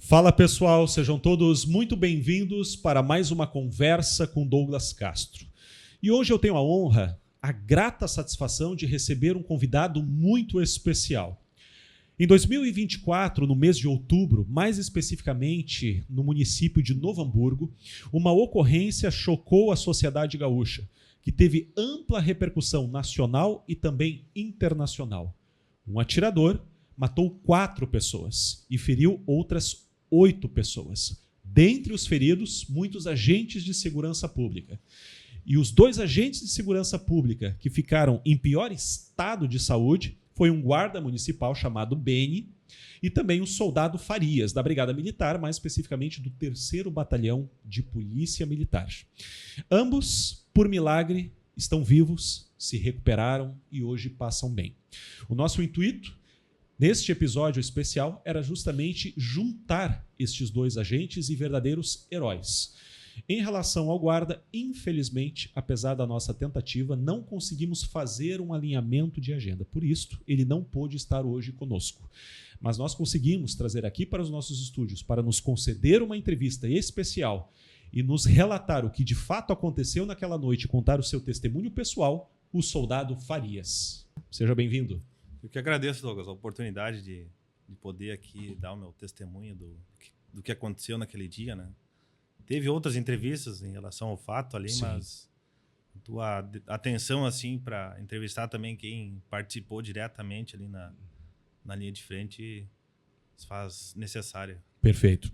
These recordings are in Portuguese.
Fala pessoal, sejam todos muito bem-vindos para mais uma conversa com Douglas Castro. E hoje eu tenho a honra, a grata satisfação de receber um convidado muito especial. Em 2024, no mês de outubro, mais especificamente no município de Novo Hamburgo, uma ocorrência chocou a sociedade gaúcha, que teve ampla repercussão nacional e também internacional. Um atirador matou 4 pessoas e feriu outras 8 pessoas. Dentre os feridos, muitos agentes de segurança pública. E os 2 agentes de segurança pública que ficaram em pior estado de saúde foi um guarda municipal chamado Beni e também um soldado Farias, da Brigada Militar, mais especificamente do 3º Batalhão de Polícia Militar. Ambos, por milagre, estão vivos, se recuperaram e hoje passam bem. O nosso intuito neste episódio especial era justamente juntar estes 2 agentes e verdadeiros heróis. Em relação ao guarda, infelizmente, apesar da nossa tentativa, não conseguimos fazer um alinhamento de agenda. Por isso, ele não pôde estar hoje conosco. Mas nós conseguimos trazer aqui para os nossos estúdios para nos conceder uma entrevista especial e nos relatar o que de fato aconteceu naquela noite e contar o seu testemunho pessoal, o soldado Farias. Seja bem-vindo. Eu que agradeço, Douglas, a oportunidade de poder aqui dar o meu testemunho do que aconteceu naquele dia, né? Teve outras entrevistas em relação ao fato ali, sim, mas a tua atenção assim para entrevistar também quem participou diretamente ali na linha de frente se faz necessária. Perfeito.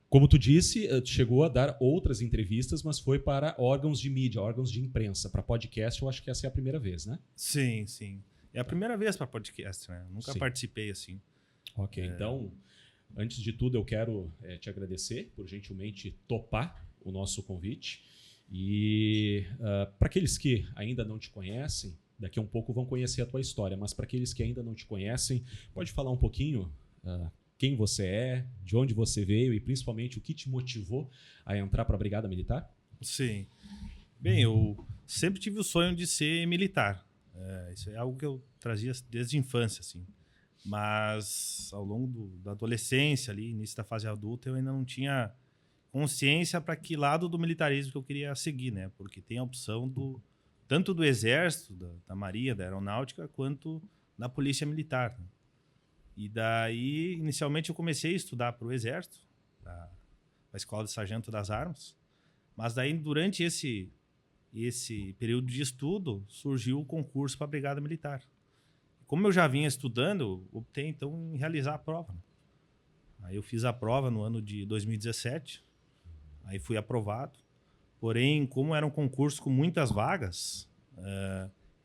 Como tu disse, chegou a dar outras entrevistas, mas foi para órgãos de mídia, órgãos de imprensa. Para podcast, eu acho que essa é a primeira vez, né? Sim, sim. É a primeira vez para podcast, né? Nunca participei assim. Ok, então, antes de tudo, eu quero te agradecer por gentilmente topar o nosso convite. E para aqueles que ainda não te conhecem, daqui a um pouco vão conhecer a tua história, mas para aqueles que ainda não te conhecem, pode falar um pouquinho quem você é, de onde você veio e principalmente o que te motivou a entrar para a Brigada Militar? Sim. Bem, eu sempre tive o sonho de ser militar. Isso é algo que eu trazia desde a infância, assim. Mas ao longo da adolescência, ali, início da fase adulta, eu ainda não tinha consciência para que lado do militarismo que eu queria seguir, né? Porque tem a opção tanto do Exército, da Marinha, da Aeronáutica, quanto da Polícia Militar. Né? E daí, inicialmente, eu comecei a estudar para o Exército, para a Escola de Sargento das Armas. Mas daí, durante esse período de estudo, surgiu o concurso para a Brigada Militar. Como eu já vinha estudando, eu optei então em realizar a prova. Aí eu fiz a prova no ano de 2017, aí fui aprovado. Porém, como era um concurso com muitas vagas,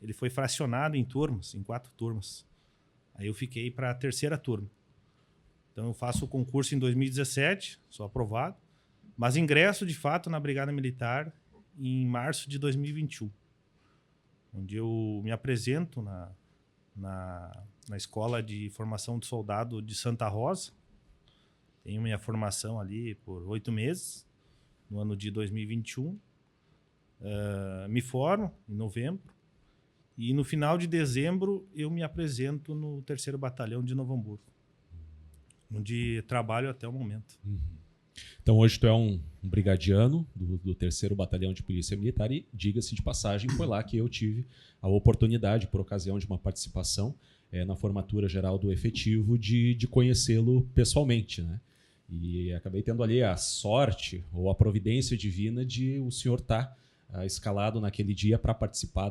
ele foi fracionado em turmas, em 4 turmas. Aí eu fiquei para a 3ª turma. Então eu faço o concurso em 2017, sou aprovado, mas ingresso de fato na Brigada Militar em março de 2021, onde eu me apresento na Escola de Formação de Soldado de Santa Rosa. Tenho minha formação ali por 8 meses, no ano de 2021. Me formo em novembro e no final de dezembro eu me apresento no 3º Batalhão de Novo Hamburgo, onde trabalho até o momento. Então hoje tu é um brigadiano do 3º Batalhão de Polícia Militar e, diga-se de passagem, foi lá que eu tive a oportunidade, por ocasião de uma participação na formatura geral do efetivo, de conhecê-lo pessoalmente, né? E acabei tendo ali a sorte ou a providência divina de o senhor estar escalado naquele dia para participar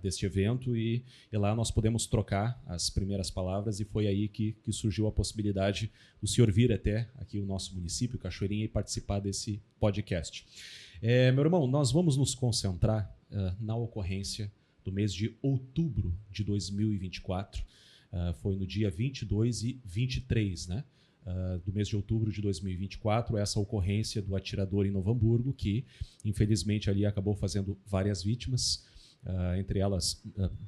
deste evento e lá nós pudemos trocar as primeiras palavras e foi aí que surgiu a possibilidade do senhor vir até aqui o nosso município, Cachoeirinha, e participar desse podcast. Meu irmão, nós vamos nos concentrar na ocorrência do mês de outubro de 2024, foi no dia 22 e 23, né? Do mês de outubro de 2024, essa ocorrência do atirador em Novo Hamburgo, que infelizmente ali acabou fazendo várias vítimas, entre elas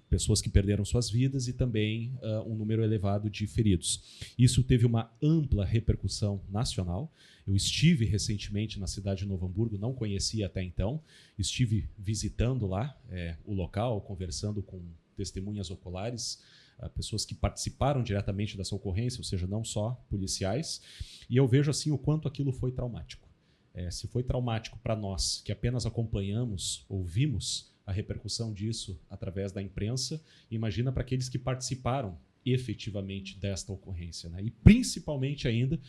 pessoas que perderam suas vidas e também um número elevado de feridos. Isso teve uma ampla repercussão nacional. Eu estive recentemente na cidade de Novo Hamburgo, não conhecia até então, estive visitando lá o local, conversando com testemunhas oculares, pessoas que participaram diretamente dessa ocorrência, ou seja, não só policiais, e eu vejo assim o quanto aquilo foi traumático. Se foi traumático para nós, que apenas acompanhamos, ouvimos a repercussão disso através da imprensa, imagina para aqueles que participaram efetivamente desta ocorrência, né? E principalmente ainda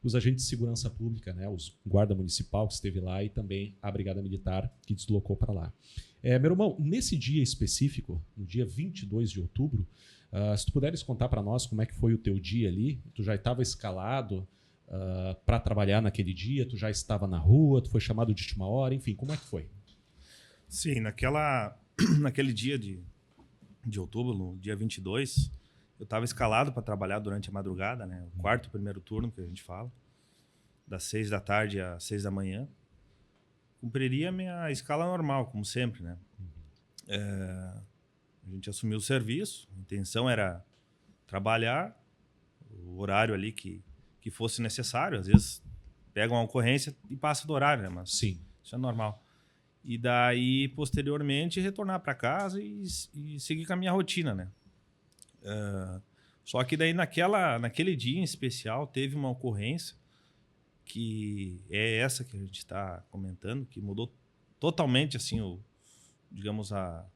os agentes de segurança pública, né? Os guarda municipal que esteve lá e também a brigada militar que deslocou para lá. Meu irmão, nesse dia específico, no dia 22 de outubro, se tu puderes contar para nós como é que foi o teu dia ali, tu já estava escalado para trabalhar naquele dia, tu já estava na rua, tu foi chamado de última hora, enfim, como é que foi? Sim, naquele dia de outubro, no dia 22, eu estava escalado para trabalhar durante a madrugada, né? O primeiro turno que a gente fala, das 6 da tarde às 6 da manhã. Cumpriria a minha escala normal, como sempre, né? A gente assumiu o serviço, a intenção era trabalhar, o horário ali que fosse necessário. Às vezes pega uma ocorrência e passa do horário, né? Mas sim, isso é normal. E daí, posteriormente, retornar para casa e seguir com a minha rotina, né? Só que daí, naquele dia em especial, teve uma ocorrência que é essa que a gente está comentando, que mudou totalmente, assim, digamos, a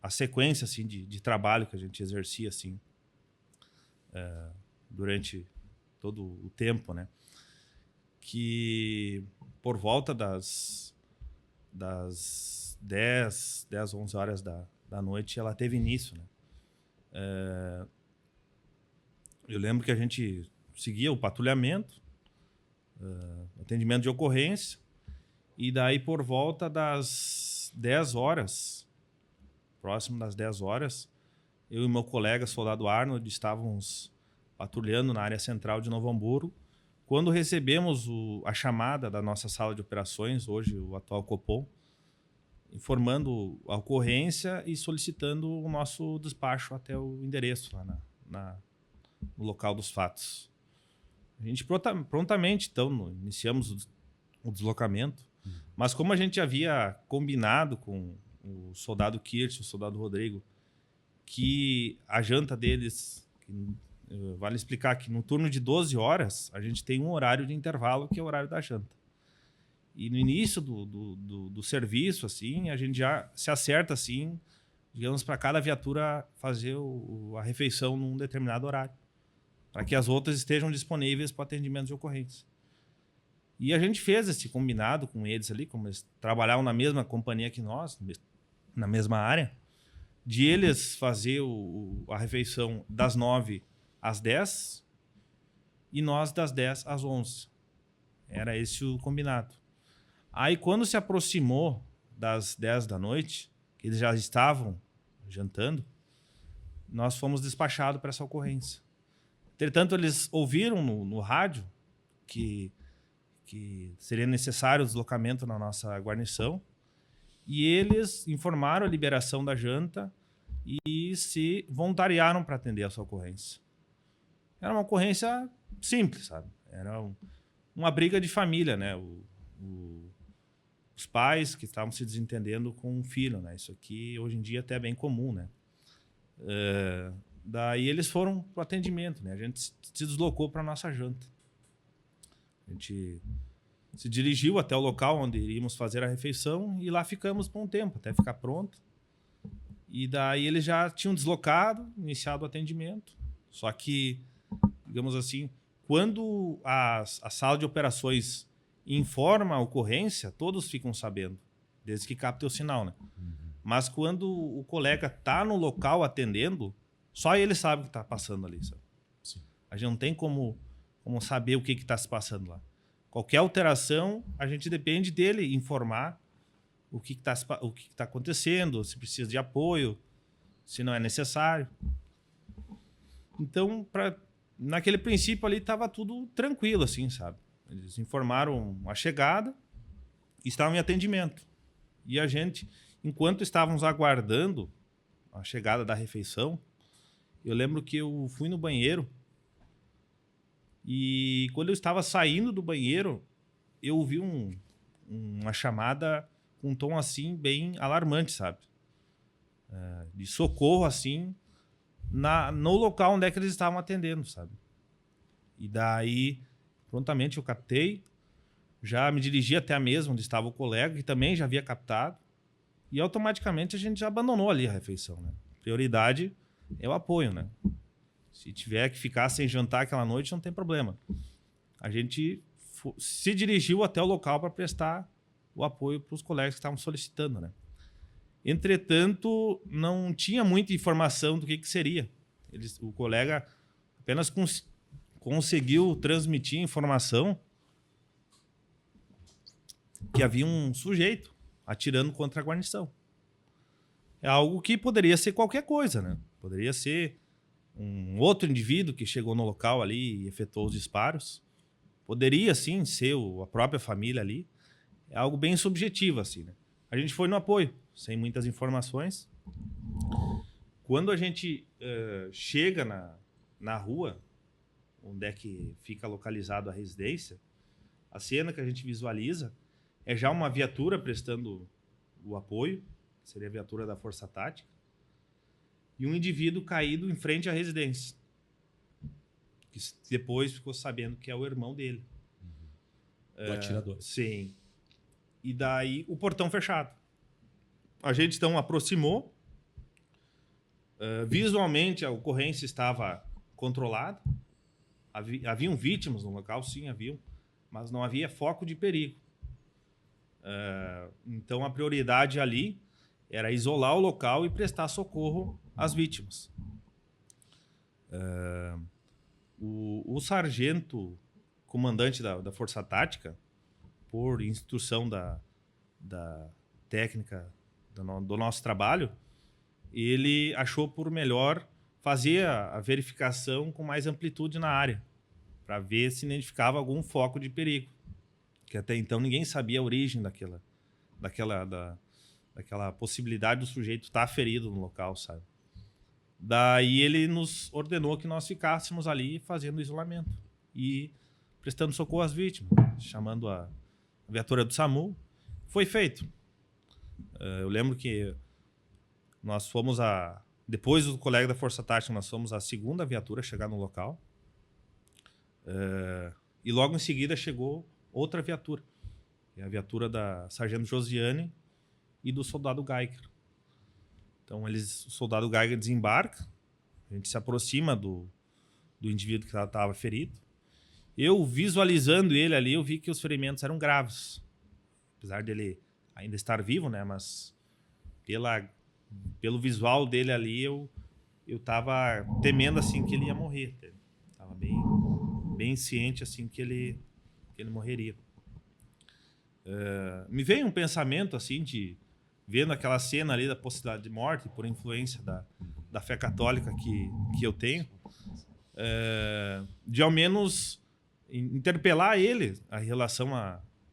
sequência, assim, de trabalho que a gente exercia, assim, durante todo o tempo, né? Que por volta das 10, 11 horas da noite, ela teve início, né? Eu lembro que a gente seguia o patrulhamento, atendimento de ocorrência, e daí por volta das 10 horas, próximo das 10 horas, eu e meu colega, soldado Arnold, estávamos patrulhando na área central de Novo Hamburgo, quando recebemos a chamada da nossa sala de operações, hoje o atual Copom, informando a ocorrência e solicitando o nosso despacho até o endereço lá no local dos fatos. A gente prontamente, então, iniciamos o deslocamento, mas como a gente havia combinado com o soldado Kirch, o soldado Rodrigo, que a janta deles, vale explicar que no turno de 12 horas, a gente tem um horário de intervalo, que é o horário da janta. E no início do serviço, assim, a gente já se acerta, assim, digamos, para cada viatura fazer a refeição num determinado horário, para que as outras estejam disponíveis para atendimento de ocorrência. E a gente fez esse combinado com eles ali, como eles trabalhavam na mesma companhia que nós, na mesma área, de eles fazer a refeição das 9 às 10 e nós das 10 às 11. Era esse o combinado. Aí, quando se aproximou das 10 da noite, que eles já estavam jantando, nós fomos despachados para essa ocorrência. Entretanto, eles ouviram no rádio que seria necessário o deslocamento na nossa guarnição e eles informaram a liberação da janta e se voluntariaram para atender essa ocorrência. Era uma ocorrência simples, sabe? Era uma briga de família, né? Os pais que estavam se desentendendo com o filho, né? Isso aqui hoje em dia até é bem comum, né? Daí eles foram para o atendimento, né? A gente se deslocou para a nossa janta. A gente se dirigiu até o local onde iríamos fazer a refeição e lá ficamos por um tempo, até ficar pronto. E daí eles já tinham deslocado, iniciado o atendimento. Só que, digamos assim, quando a sala de operações informa a ocorrência, todos ficam sabendo, desde que capte o sinal, né? Mas quando o colega está no local atendendo, só ele sabe o que está passando ali, sabe? Sim. A gente não tem como saber o que está se passando lá. Qualquer alteração, a gente depende dele informar o que está acontecendo, se precisa de apoio, se não é necessário. Então, naquele princípio ali, estava tudo tranquilo, assim, sabe? Eles informaram a chegada e estavam em atendimento. E a gente, enquanto estávamos aguardando a chegada da refeição, eu lembro que eu fui no banheiro e quando eu estava saindo do banheiro, eu ouvi uma chamada com um tom assim bem alarmante, sabe? De socorro, assim, no local onde é que eles estavam atendendo, sabe? E daí, prontamente eu captei, já me dirigi até a mesa onde estava o colega, que também já havia captado, e automaticamente a gente já abandonou ali a refeição, né? Prioridade é o apoio, né? Se tiver que ficar sem jantar aquela noite, não tem problema. A gente se dirigiu até o local para prestar o apoio para os colegas que estavam solicitando, né? Entretanto, não tinha muita informação do que seria. O colega apenas conseguiu transmitir informação que havia um sujeito atirando contra a guarnição. É algo que poderia ser qualquer coisa, né? Poderia ser um outro indivíduo que chegou no local ali e efetuou os disparos. Poderia, sim, ser a própria família ali. É algo bem subjetivo, assim, né? A gente foi no apoio, sem muitas informações. Quando a gente chega na rua, onde é que fica localizado a residência, a cena que a gente visualiza é já uma viatura prestando o apoio, que seria a viatura da Força Tática, e um indivíduo caído em frente à residência, que depois ficou sabendo que é o irmão dele. O atirador. Sim. E daí o portão fechado. A gente então aproximou. Visualmente a ocorrência estava controlada. Haviam vítimas no local, sim, haviam, mas não havia foco de perigo. Então a prioridade ali era isolar o local e prestar socorro às vítimas. O sargento comandante da Força Tática, por instrução da técnica do nosso trabalho, ele achou por melhor fazer a verificação com mais amplitude na área, para ver se identificava algum foco de perigo, que até então ninguém sabia a origem daquela possibilidade do sujeito estar ferido no local, sabe? Daí ele nos ordenou que nós ficássemos ali fazendo isolamento e prestando socorro às vítimas, chamando a viatura do SAMU. Foi feito. Eu lembro que nós fomos depois do colega da Força Tática, nós fomos a segunda viatura a chegar no local. E logo em seguida chegou outra viatura, que é a viatura da Sargento Josiane e do soldado Geiger. Então o soldado Geiger desembarca, a gente se aproxima do indivíduo que estava ferido. Eu, visualizando ele ali, eu vi que os ferimentos eram graves. Apesar dele ainda estar vivo, né? Mas pelo visual dele ali, eu estava temendo assim que ele ia morrer. Estava bem ciente assim que ele morreria. Me veio um pensamento assim vendo aquela cena ali da possibilidade de morte por influência da fé católica que eu tenho, de ao menos interpelar ele em relação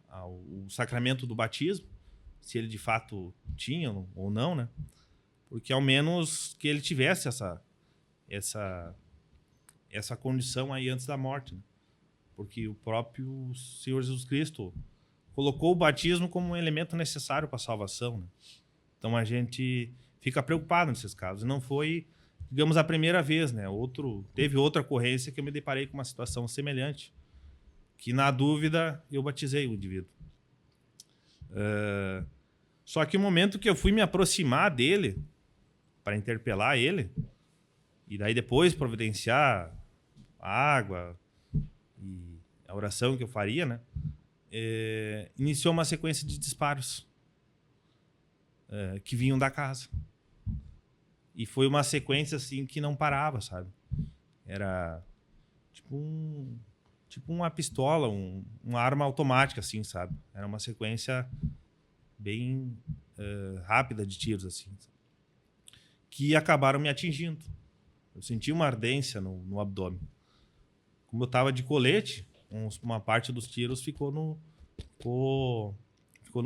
ao sacramento do batismo, se ele de fato tinha ou não, né? Porque ao menos que ele tivesse essa condição aí antes da morte, né? Porque o próprio Senhor Jesus Cristo colocou o batismo como um elemento necessário para a salvação, né? Então a gente fica preocupado nesses casos. Não foi, digamos, a primeira vez, né? Teve outra ocorrência que eu me deparei com uma situação semelhante, que na dúvida eu batizei o indivíduo. Só que o momento que eu fui me aproximar dele para interpelar ele, e daí depois providenciar a água e a oração que eu faria, né? Iniciou uma sequência de disparos que vinham da casa. E foi uma sequência assim que não parava, sabe? Era tipo uma pistola, uma arma automática, assim, sabe? Era uma sequência bem rápida de tiros, assim, que acabaram me atingindo. Eu senti uma ardência no abdômen. Como eu estava de colete, uma parte dos tiros ficou no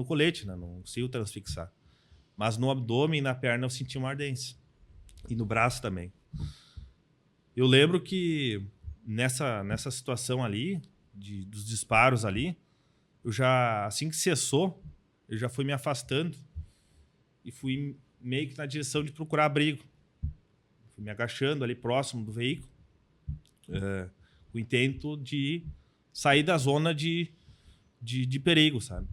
colete, né? Não conseguiu transfixar. Mas no abdômen e na perna eu senti uma ardência. E no braço também. Eu lembro que nessa situação ali, dos disparos ali, assim que cessou, eu já fui me afastando e fui meio que na direção de procurar abrigo. Fui me agachando ali próximo do veículo, com o intento de sair da zona de perigo, sabe?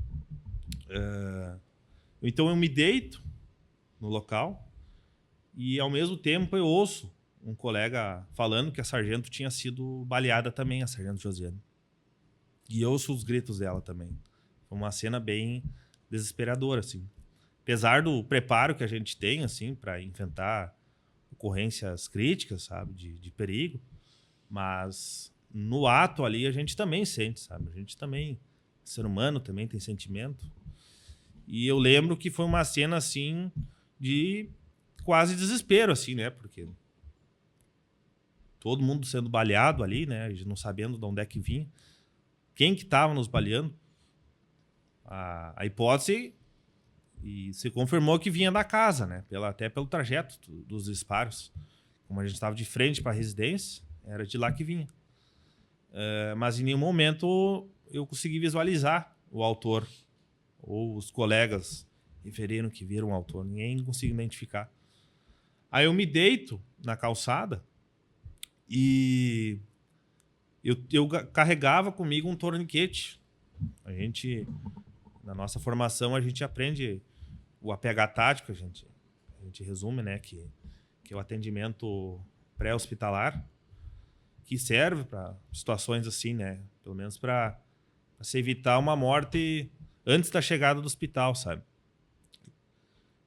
Então eu me deito no local e ao mesmo tempo eu ouço um colega falando que a sargento tinha sido baleada também, a sargento Josiane. E eu ouço os gritos dela também. Foi uma cena bem desesperadora, assim. Apesar do preparo que a gente tem, assim, para enfrentar ocorrências críticas, sabe, de perigo, mas no ato ali a gente também sente, sabe? A gente também, ser humano também tem sentimento. E eu lembro que foi uma cena, assim, de quase desespero, assim, né? Porque todo mundo sendo baleado ali, né? Não sabendo de onde é que vinha. Quem que estava nos baleando? A hipótese e se confirmou que vinha da casa, né? Até pelo trajeto dos disparos. Como a gente estava de frente para a residência, era de lá que vinha. Mas em nenhum momento eu consegui visualizar o autor. Ou os colegas referiram que viram o autor. Ninguém conseguiu identificar. Aí eu me deito na calçada e eu carregava comigo um torniquete. A gente, na nossa formação, a gente aprende o APH tático, a gente resume, né, que é o atendimento pré-hospitalar, que serve para situações assim, né, pelo menos para se evitar uma morte antes da chegada do hospital, sabe?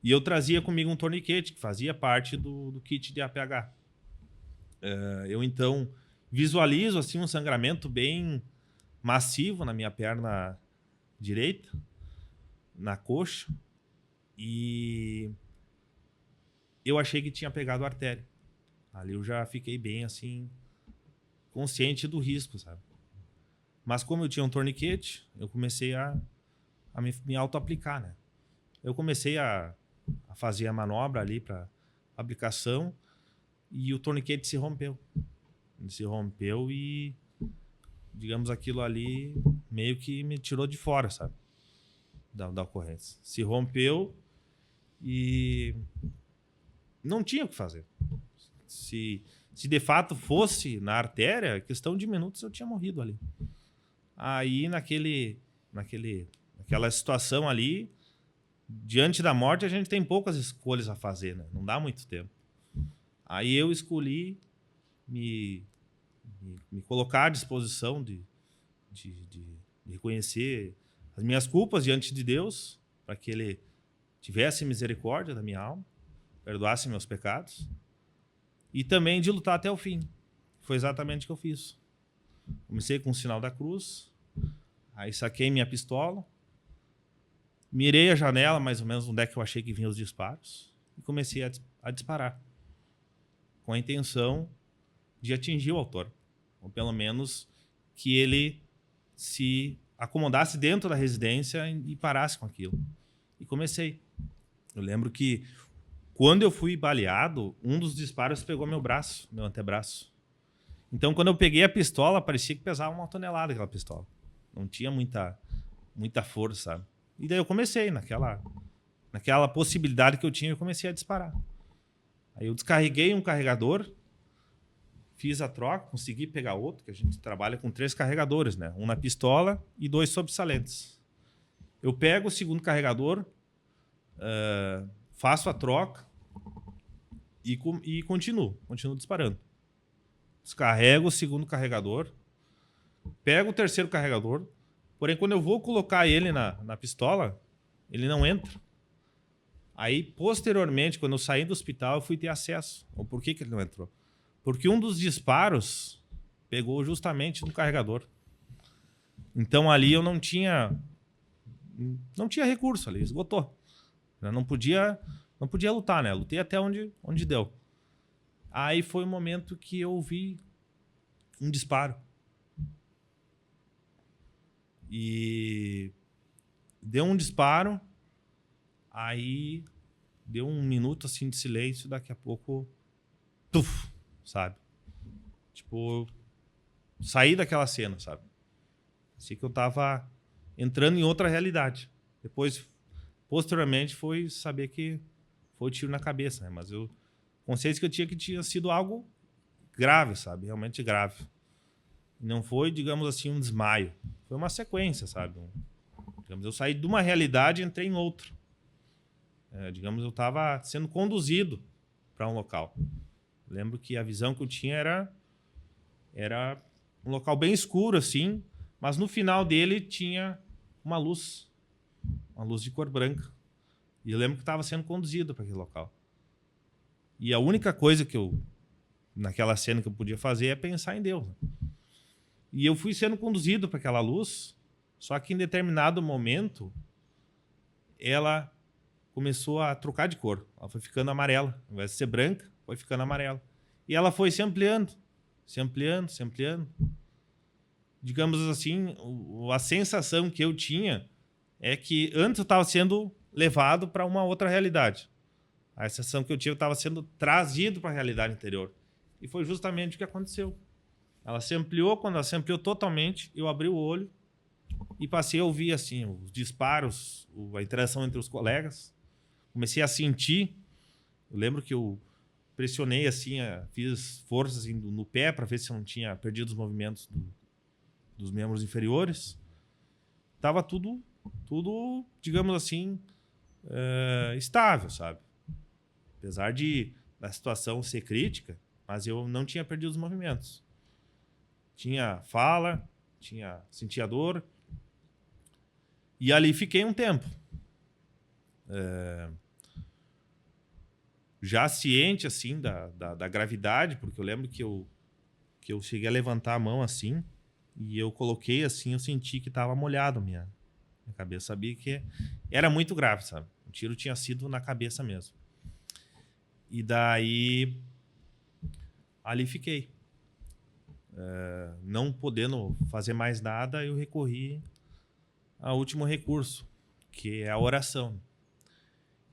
E eu trazia comigo um torniquete que fazia parte do kit de APH. Eu então visualizo assim um sangramento bem massivo na minha perna direita, na coxa, e eu achei que tinha pegado a artéria. Ali eu já fiquei bem assim consciente do risco, sabe? Mas como eu tinha um torniquete, eu comecei a me auto-aplicar, né? Eu comecei a fazer a manobra ali para aplicação e o torniquete se rompeu. Ele se rompeu e, digamos, aquilo ali meio que me tirou de fora, sabe? Da ocorrência. Se rompeu e não tinha o que fazer. Se de fato fosse na artéria, questão de minutos eu tinha morrido ali. Aí naquela situação ali, diante da morte, a gente tem poucas escolhas a fazer, né? Não dá muito tempo. Aí eu escolhi me colocar à disposição de reconhecer as minhas culpas diante de Deus, para que Ele tivesse misericórdia da minha alma, perdoasse meus pecados, e também de lutar até o fim. Foi exatamente o que eu fiz. Comecei com o sinal da cruz, aí saquei minha pistola, mirei a janela, mais ou menos onde é que eu achei que vinham os disparos, e comecei a disparar, com a intenção de atingir o autor, ou pelo menos que ele se acomodasse dentro da residência e parasse com aquilo. E comecei. Eu lembro que quando eu fui baleado, um dos disparos pegou meu braço, meu antebraço. Então, quando eu peguei a pistola, parecia que pesava 1 tonelada aquela pistola. Não tinha muita força, sabe? E daí eu comecei, naquela possibilidade que eu tinha, eu comecei a disparar. Aí eu descarreguei um carregador, fiz a troca, consegui pegar outro, que a gente trabalha com 3 carregadores, né? Um na pistola e 2 sobressalentes. Eu pego o segundo carregador, faço a troca e continuo disparando. Descarrego o segundo carregador, pego o terceiro carregador, porém quando eu vou colocar ele na pistola, ele não entra. Aí, posteriormente, quando eu saí do hospital, eu fui ter acesso. Ou por que ele não entrou? Porque um dos disparos pegou justamente no carregador. Então ali eu não tinha recurso ali, esgotou. Eu não podia lutar, né? Eu lutei até onde deu. Aí foi o momento que eu ouvi um disparo. E deu um disparo, aí deu 1 minuto assim de silêncio, daqui a pouco, tuf, sabe? Tipo, saí daquela cena, sabe? Assim que eu tava entrando em outra realidade. Depois, posteriormente, foi saber que foi tiro na cabeça, né? Mas eu consciência que eu tinha que tinha sido algo grave, sabe? Realmente grave. Não foi, digamos assim, um desmaio. Foi uma sequência, sabe? Digamos, eu saí de uma realidade e entrei em outra. Digamos, eu estava sendo conduzido para um local. Lembro que a visão que eu tinha era um local bem escuro, assim, mas no final dele tinha uma luz de cor branca. E eu lembro que estava sendo conduzido para aquele local. E a única coisa que naquela cena que eu podia fazer é pensar em Deus. E eu fui sendo conduzido para aquela luz, só que em determinado momento ela começou a trocar de cor. Ela foi ficando amarela. Ao invés de ser branca, foi ficando amarela. E ela foi se ampliando, se ampliando, se ampliando. Digamos assim, a sensação que eu tinha é que antes eu estava sendo levado para uma outra realidade. A sensação que eu tive, eu estava sendo trazido para a realidade anterior. E foi justamente o que aconteceu. Ela se ampliou, quando ela se ampliou totalmente, eu abri o olho e passei a ouvir assim, os disparos, a interação entre os colegas. Comecei a sentir. Eu lembro que eu pressionei assim, fiz forças assim, no pé para ver se eu não tinha perdido os movimentos dos membros inferiores. Tava tudo, digamos assim, estável, sabe? Apesar da situação ser crítica, mas eu não tinha perdido os movimentos. Tinha fala, sentia dor. E ali fiquei um tempo. Já ciente assim da gravidade, porque eu lembro que eu cheguei a levantar a mão assim e eu coloquei assim, eu senti que estava molhado minha cabeça. Sabia que era muito grave, sabe? O tiro tinha sido na cabeça mesmo. E daí ali fiquei. Não podendo fazer mais nada, eu recorri ao último recurso, que é a oração.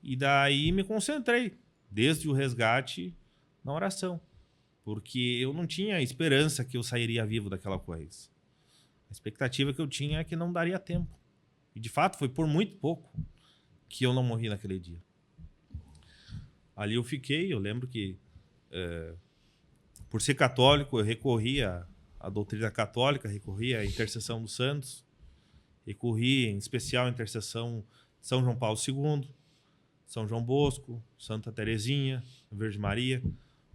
E daí me concentrei, desde o resgate, na oração. Porque eu não tinha esperança que eu sairia vivo daquela coisa. A expectativa que eu tinha é que não daria tempo. E, de fato, foi por muito pouco que eu não morri naquele dia. Ali eu fiquei, eu lembro que, por ser católico, eu recorri à doutrina católica, recorri à intercessão dos santos, recorri, em especial, à intercessão de São João Paulo II, São João Bosco, Santa Teresinha, Virgem Maria.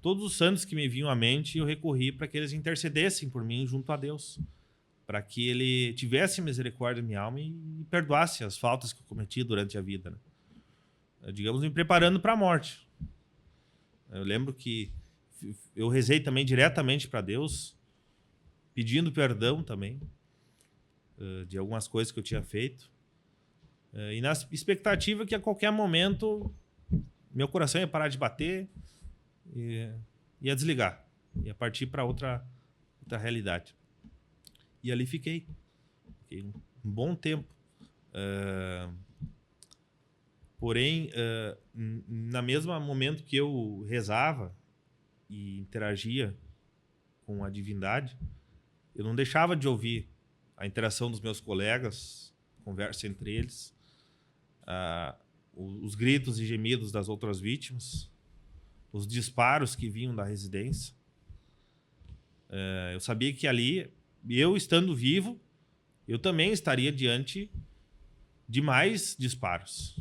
Todos os santos que me vinham à mente, eu recorri para que eles intercedessem por mim junto a Deus, para que Ele tivesse misericórdia da minha alma e perdoasse as faltas que eu cometi durante a vida, né? Digamos, me preparando para a morte. Eu lembro que eu rezei também diretamente para Deus, pedindo perdão também de algumas coisas que eu tinha feito. E na expectativa que a qualquer momento meu coração ia parar de bater e ia desligar, ia partir para outra realidade. E ali fiquei um bom tempo. Porém, no mesmo momento que eu rezava e interagia com a divindade, eu não deixava de ouvir a interação dos meus colegas, conversa entre eles, os gritos e gemidos das outras vítimas, os disparos que vinham da residência. Eu sabia que ali, eu estando vivo, eu também estaria diante de mais disparos.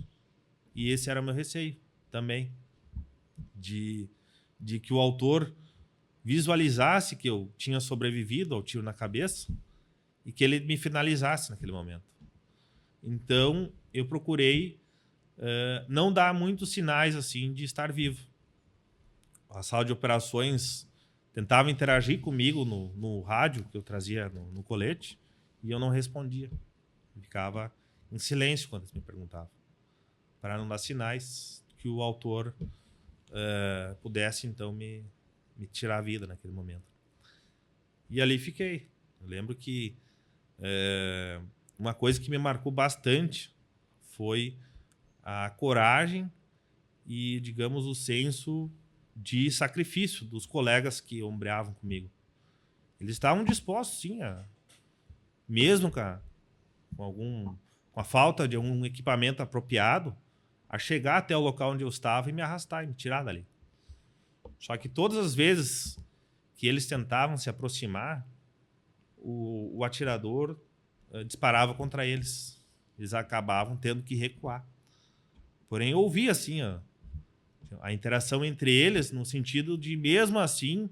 E esse era o meu receio também, de que o autor visualizasse que eu tinha sobrevivido ao tiro na cabeça e que ele me finalizasse naquele momento. Então, eu procurei não dar muitos sinais assim de estar vivo. A sala de operações tentava interagir comigo no rádio que eu trazia no colete e eu não respondia. Eu ficava em silêncio quando eles me perguntavam, para não dar sinais que o autor pudesse, então, me tirar a vida naquele momento. E ali fiquei. Eu lembro que uma coisa que me marcou bastante foi a coragem e, digamos, o senso de sacrifício dos colegas que ombreavam comigo. Eles estavam dispostos, sim, mesmo com a falta de um equipamento apropriado, a chegar até o local onde eu estava e me arrastar e me tirar dali. Só que todas as vezes que eles tentavam se aproximar, o atirador disparava contra eles. Eles acabavam tendo que recuar. Porém, eu ouvi assim, a interação entre eles, no sentido de, mesmo assim,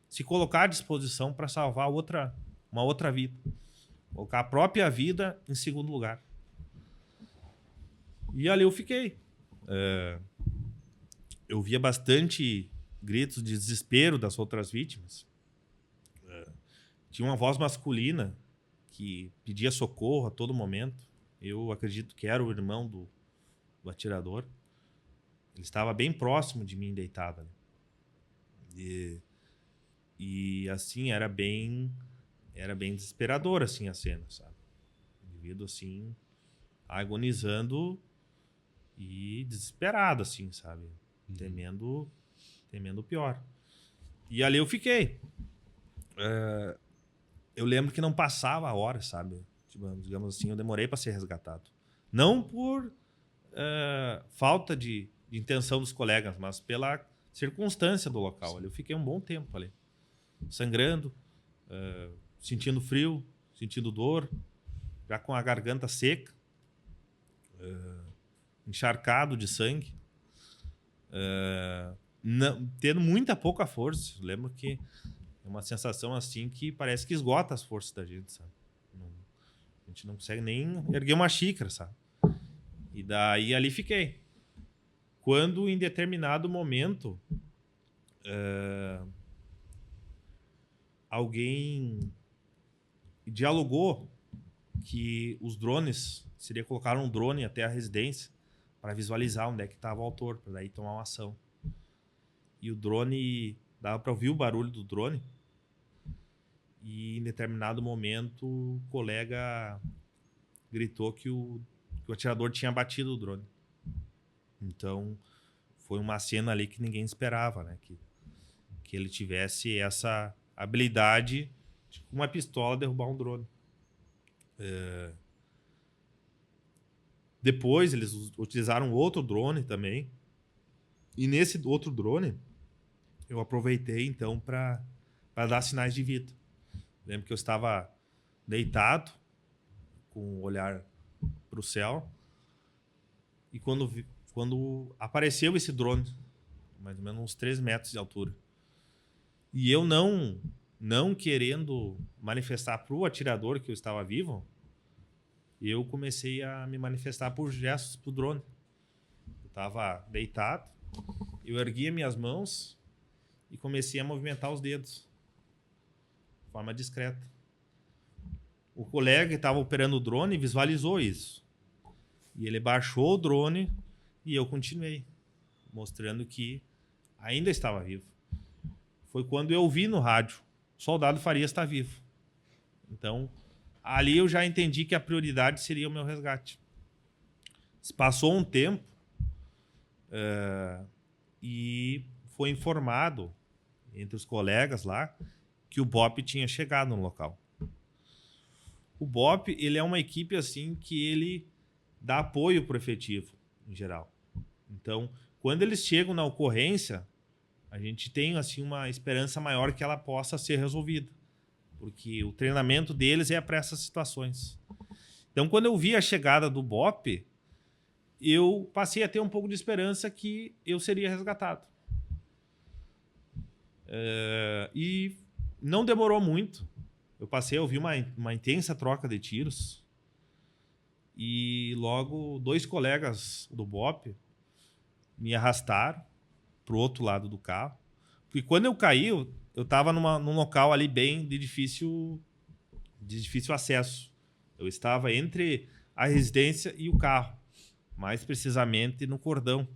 se colocar à disposição para salvar uma outra vida. Colocar a própria vida em segundo lugar. E ali eu fiquei. Eu via bastante gritos de desespero das outras vítimas. Tinha uma voz masculina que pedia socorro a todo momento. Eu acredito que era o irmão do atirador. Ele estava bem próximo de mim, deitado. Né? E assim, era bem desesperador assim, a cena, sabe? O indivíduo assim, agonizando e desesperado, assim, sabe? Temendo o pior. E ali eu fiquei. Eu lembro que não passava a hora, sabe? Digamos assim, eu demorei para ser resgatado. Não por falta de intenção dos colegas, mas pela circunstância do local. Ali eu fiquei um bom tempo ali. Sangrando, sentindo frio, sentindo dor, já com a garganta seca, encharcado de sangue, tendo muita pouca força. Eu lembro que é uma sensação assim que parece que esgota as forças da gente, sabe? A gente não consegue nem erguer uma xícara, sabe? E daí ali fiquei. Quando em determinado momento alguém dialogou que os drones, seria colocar um drone até a residência para visualizar onde é que estava o autor, para daí tomar uma ação. E o drone, dava para ouvir o barulho do drone. E em determinado momento o colega gritou que o atirador tinha batido o drone. Então foi uma cena ali que ninguém esperava, né? Que ele tivesse essa habilidade de, com uma pistola, derrubar um drone. Depois eles utilizaram outro drone também. E nesse outro drone eu aproveitei então para dar sinais de vida. Lembro que eu estava deitado, com o olhar para o céu, e quando apareceu esse drone, mais ou menos uns 3 metros de altura, e eu não querendo manifestar para o atirador que eu estava vivo, eu comecei a me manifestar por gestos para o drone. Eu estava deitado, eu erguia minhas mãos e comecei a movimentar os dedos de forma discreta. O colega que estava operando o drone visualizou isso. E ele baixou o drone e eu continuei, mostrando que ainda estava vivo. Foi quando eu vi no rádio: o soldado Farias está vivo. Então, ali eu já entendi que a prioridade seria o meu resgate. Passou um tempo e foi informado entre os colegas lá que o BOP tinha chegado no local. O BOP, ele é uma equipe assim que ele dá apoio para o efetivo, em geral. Então, quando eles chegam na ocorrência, a gente tem assim uma esperança maior que ela possa ser resolvida, porque o treinamento deles é para essas situações. Então, quando eu vi a chegada do BOP, eu passei a ter um pouco de esperança que eu seria resgatado. E não demorou muito. Eu passei a ouvir uma intensa troca de tiros e logo 2 colegas do BOP me arrastaram para o outro lado do carro. Porque quando eu caí, eu estava num local ali bem de difícil acesso. Eu estava entre a residência e o carro, mais precisamente no cordão.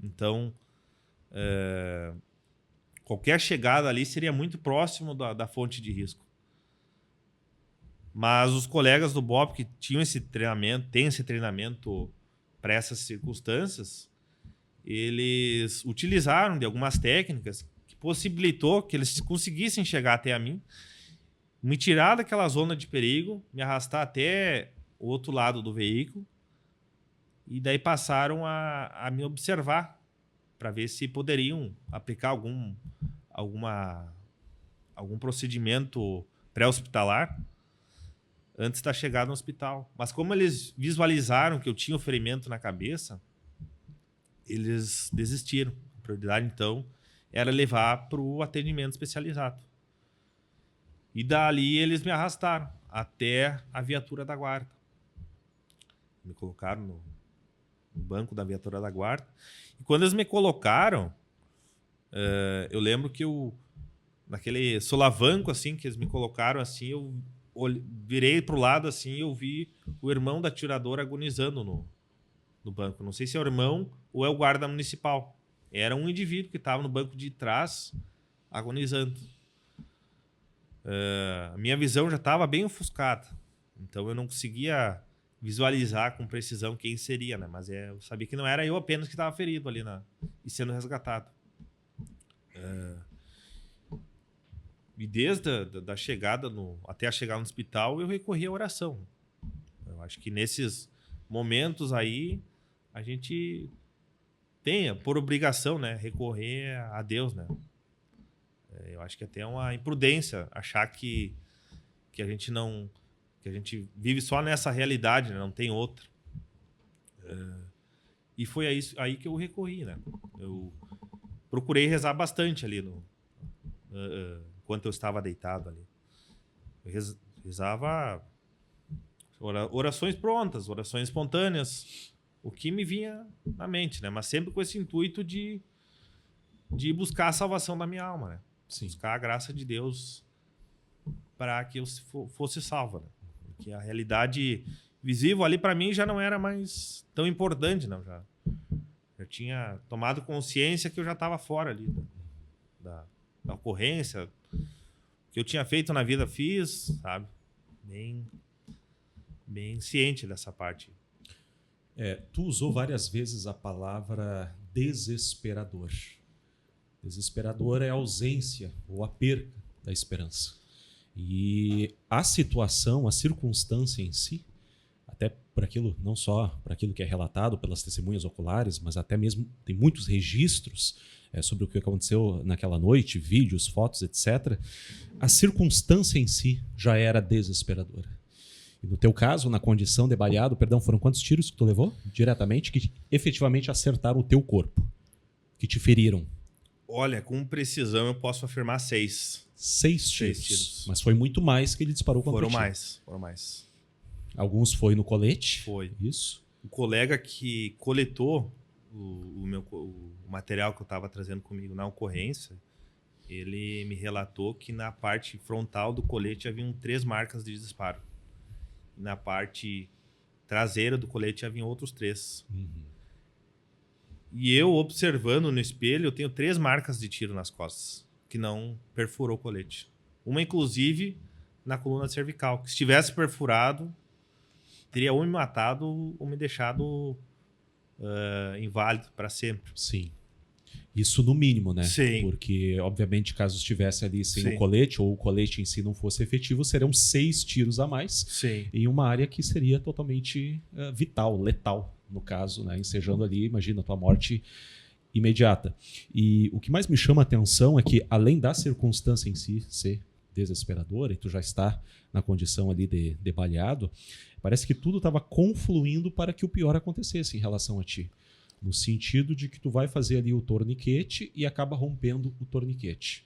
Então, qualquer chegada ali seria muito próximo da fonte de risco. Mas os colegas do BOP que tinham esse treinamento para essas circunstâncias, eles utilizaram de algumas técnicas que possibilitou que eles conseguissem chegar até a mim, me tirar daquela zona de perigo, me arrastar até o outro lado do veículo, e daí passaram a me observar para ver se poderiam aplicar algum procedimento pré-hospitalar antes da chegada no hospital. Mas como eles visualizaram que eu tinha o ferimento na cabeça, eles desistiram. A prioridade, então, era levar para o atendimento especializado. E dali eles me arrastaram até a viatura da guarda. Me colocaram no banco da viatura da guarda. E quando eles me colocaram, eu lembro que naquele solavanco assim, que eles me colocaram assim, eu virei para o lado assim, e eu vi o irmão da atiradora agonizando no banco. Não sei se é o irmão ou é o guarda municipal. Era um indivíduo que estava no banco de trás agonizando. A minha visão já estava bem ofuscada, então eu não conseguia visualizar com precisão quem seria, né? Mas eu sabia que não era eu apenas que estava ferido ali e sendo resgatado. E desde da chegada até a chegar no hospital, eu recorri à oração. Eu acho que nesses momentos aí a gente tem por obrigação, né, recorrer a Deus, né? Eu acho que até é uma imprudência achar que a gente não, que a gente vive só nessa realidade, né? Não tem outra. E foi aí que eu recorri, né? Eu procurei rezar bastante ali enquanto eu estava deitado ali. Eu rezava orações prontas, orações espontâneas, o que me vinha na mente, né? Mas sempre com esse intuito de buscar a salvação da minha alma, né? Sim. Buscar a graça de Deus para que eu fosse salvo, né? Porque a realidade visível ali para mim já não era mais tão importante, não. Já tinha tomado consciência que eu já estava fora ali da ocorrência. O que eu tinha feito na vida fiz, sabe? Bem ciente dessa parte. Tu usou várias vezes a palavra desesperador. Desesperador é a ausência ou a perca da esperança. E a situação, a circunstância em si, até por aquilo, não só por aquilo que é relatado pelas testemunhas oculares, mas até mesmo tem muitos registros sobre o que aconteceu naquela noite, vídeos, fotos, etc. A circunstância em si já era desesperadora. E no teu caso, na condição de baleado, foram quantos tiros que tu levou diretamente que efetivamente acertaram o teu corpo, que te feriram? Olha, com precisão eu posso afirmar 6. 6 tiros. Mas foi muito mais que ele disparou contra ti. Foram mais. Alguns foi no colete? Foi. Isso. O colega que coletou o material que eu estava trazendo comigo na ocorrência, ele me relatou que na parte frontal do colete haviam 3 marcas de disparo. E na parte traseira do colete haviam outros 3. E eu, observando no espelho, eu tenho 3 marcas de tiro nas costas, que não perfurou o colete. Uma, inclusive, na coluna cervical, que se tivesse perfurado, teria ou me matado ou me deixado inválido para sempre. Sim. Isso no mínimo, né? Sim. Porque, obviamente, caso estivesse ali sem Sim. o colete, ou o colete em si não fosse efetivo, seriam 6 tiros a mais. Sim. Em uma área que seria totalmente vital, letal, no caso, né? Ensejando ali, imagina, a tua morte imediata. E o que mais me chama a atenção é que, além da circunstância em si ser desesperadora, e tu já está na condição ali de baleado, parece que tudo estava confluindo para que o pior acontecesse em relação a ti. No sentido de que tu vai fazer ali o torniquete e acaba rompendo o torniquete.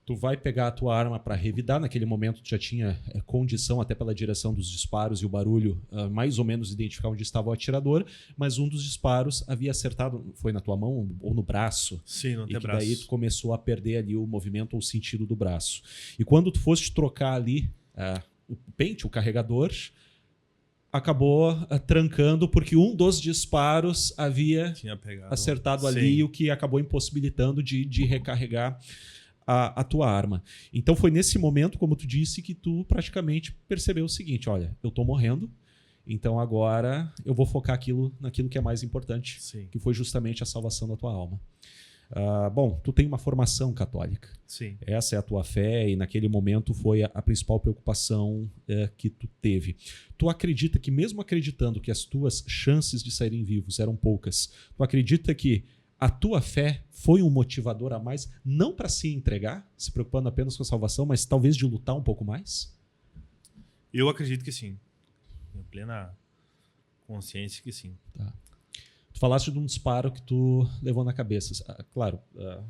Tu vai pegar a tua arma para revidar. Naquele momento tu já tinha condição, até pela direção dos disparos e o barulho, mais ou menos identificar onde estava o atirador, mas um dos disparos havia acertado, foi na tua mão ou no braço? Sim, no antebraço. E que daí tu começou a perder ali o movimento ou o sentido do braço. E quando tu foste trocar ali o pente, o carregador, acabou trancando porque um dos disparos havia acertado ali, o que acabou impossibilitando de recarregar a tua arma. Então foi nesse momento, como tu disse, que tu praticamente percebeu o seguinte: olha, eu tô morrendo, então agora eu vou focar naquilo que é mais importante, Sim. que foi justamente a salvação da tua alma. Bom, tu tem uma formação católica. Sim. Essa é a tua fé e naquele momento foi a principal preocupação que tu teve. Tu acredita que, mesmo acreditando que as tuas chances de saírem vivos eram poucas, tu acredita que a tua fé foi um motivador a mais, não para se entregar, se preocupando apenas com a salvação, mas talvez de lutar um pouco mais? Eu acredito que sim. Em plena consciência que sim. Tá. Tu falaste de um disparo que tu levou na cabeça. Claro,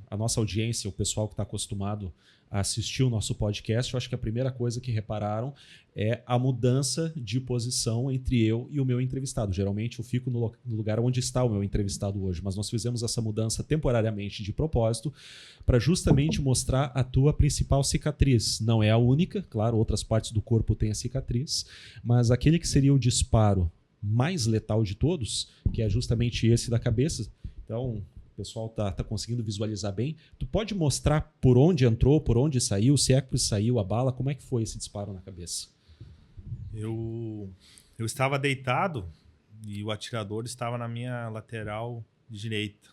a nossa audiência, o pessoal que está acostumado a assistir o nosso podcast, eu acho que a primeira coisa que repararam é a mudança de posição entre eu e o meu entrevistado. Geralmente eu fico no lugar onde está o meu entrevistado hoje, mas nós fizemos essa mudança temporariamente de propósito para justamente mostrar a tua principal cicatriz. Não é a única, claro, outras partes do corpo têm a cicatriz, mas aquele que seria o disparo mais letal de todos, que é justamente esse da cabeça. Então, o pessoal tá conseguindo visualizar bem. Tu pode mostrar por onde entrou, por onde saiu, se é que saiu a bala, como é que foi esse disparo na cabeça? Eu estava deitado e o atirador estava na minha lateral direita.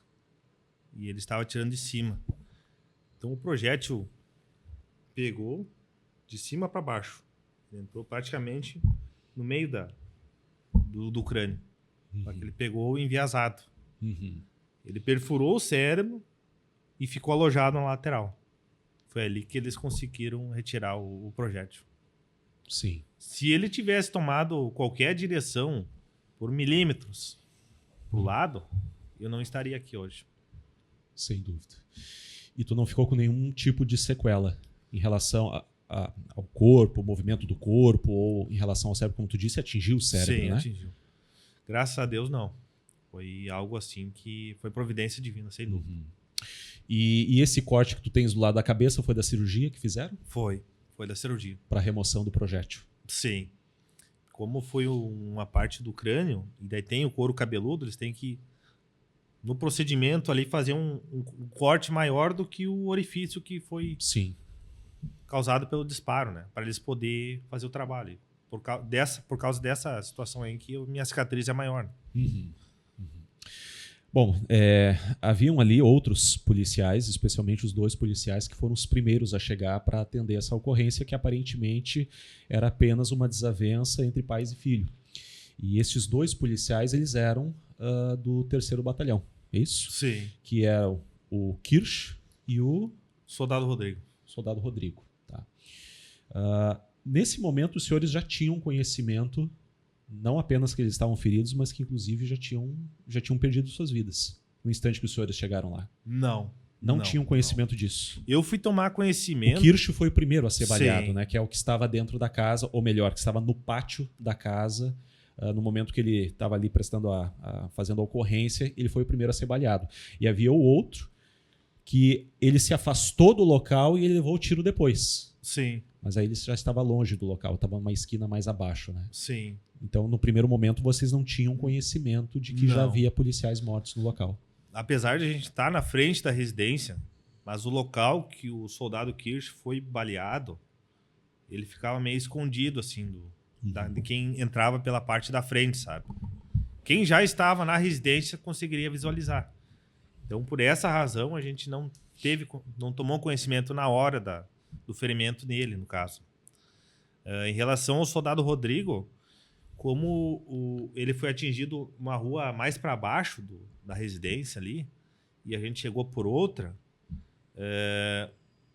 E ele estava atirando de cima. Então o projétil pegou de cima para baixo. Entrou praticamente no meio do crânio. Só que ele pegou enviesado. Ele perfurou o cérebro e ficou alojado na lateral. Foi ali que eles conseguiram retirar o projétil. Sim. Se ele tivesse tomado qualquer direção por milímetros pro lado, eu não estaria aqui hoje. Sem dúvida. E tu não ficou com nenhum tipo de sequela em relação ao corpo, o movimento do corpo, ou em relação ao cérebro, como tu disse, atingiu o cérebro, Sim, né? atingiu. Graças a Deus, não. Foi algo assim que foi providência divina, sem dúvida. E esse corte que tu tens do lado da cabeça foi da cirurgia que fizeram? Foi da cirurgia. Para remoção do projétil. Sim. Como foi uma parte do crânio, e daí tem o couro cabeludo, eles têm que, no procedimento ali, fazer um corte maior do que o orifício que foi causado pelo disparo, né? Para eles poderem fazer o trabalho. Por causa dessa situação aí que minha cicatriz é maior. Bom, haviam ali outros policiais, especialmente os 2 policiais que foram os primeiros a chegar para atender essa ocorrência, que aparentemente era apenas uma desavença entre pais e filho. E esses 2 policiais, eles eram do 3º Batalhão, é isso? Sim. Que eram o Kirsch e o... Soldado Rodrigo. Soldado Rodrigo, tá. Nesse momento, os senhores já tinham conhecimento, não apenas que eles estavam feridos, mas que inclusive já tinham perdido suas vidas no instante que os senhores chegaram lá. Não tinham conhecimento disso. Eu fui tomar conhecimento... O Kirsch foi o primeiro a ser baleado, Sim. né? Que é o que estava dentro da casa, ou melhor, que estava no pátio da casa, no momento que ele estava ali fazendo a ocorrência, ele foi o primeiro a ser baleado. E havia o outro que ele se afastou do local e ele levou o tiro depois. Sim. Mas aí ele já estava longe do local, estava numa esquina mais abaixo, né? Sim. Então, no primeiro momento, vocês não tinham conhecimento de que já havia policiais mortos no local. Apesar de a gente estar na frente da residência, mas o local que o soldado Kirsch foi baleado, ele ficava meio escondido, assim, de quem entrava pela parte da frente, sabe? Quem já estava na residência conseguiria visualizar. Então, por essa razão, a gente não tomou conhecimento na hora do ferimento nele, no caso. Em relação ao soldado Rodrigo, como ele foi atingido uma rua mais para baixo da residência ali, e a gente chegou por outra,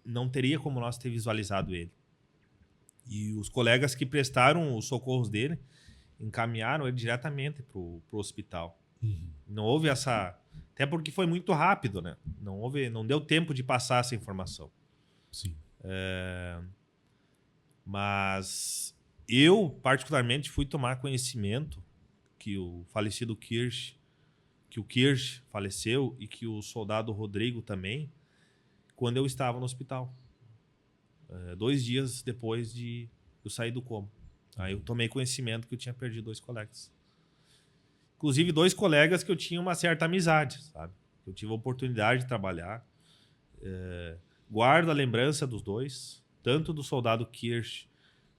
não teria como nós ter visualizado ele. E os colegas que prestaram os socorros dele encaminharam ele diretamente para o hospital. Não houve essa... Até porque foi muito rápido, né? Não deu tempo de passar essa informação. Sim. Mas eu, particularmente, fui tomar conhecimento que o falecido Kirsch, que o Kirsch faleceu e que o soldado Rodrigo também, quando eu estava no hospital. 2 dias depois de eu sair do coma. Aí eu tomei conhecimento que eu tinha perdido 2 colegas. Inclusive 2 colegas que eu tinha uma certa amizade, sabe? Eu tive a oportunidade de trabalhar. Guardo a lembrança dos 2, tanto do soldado Kirsch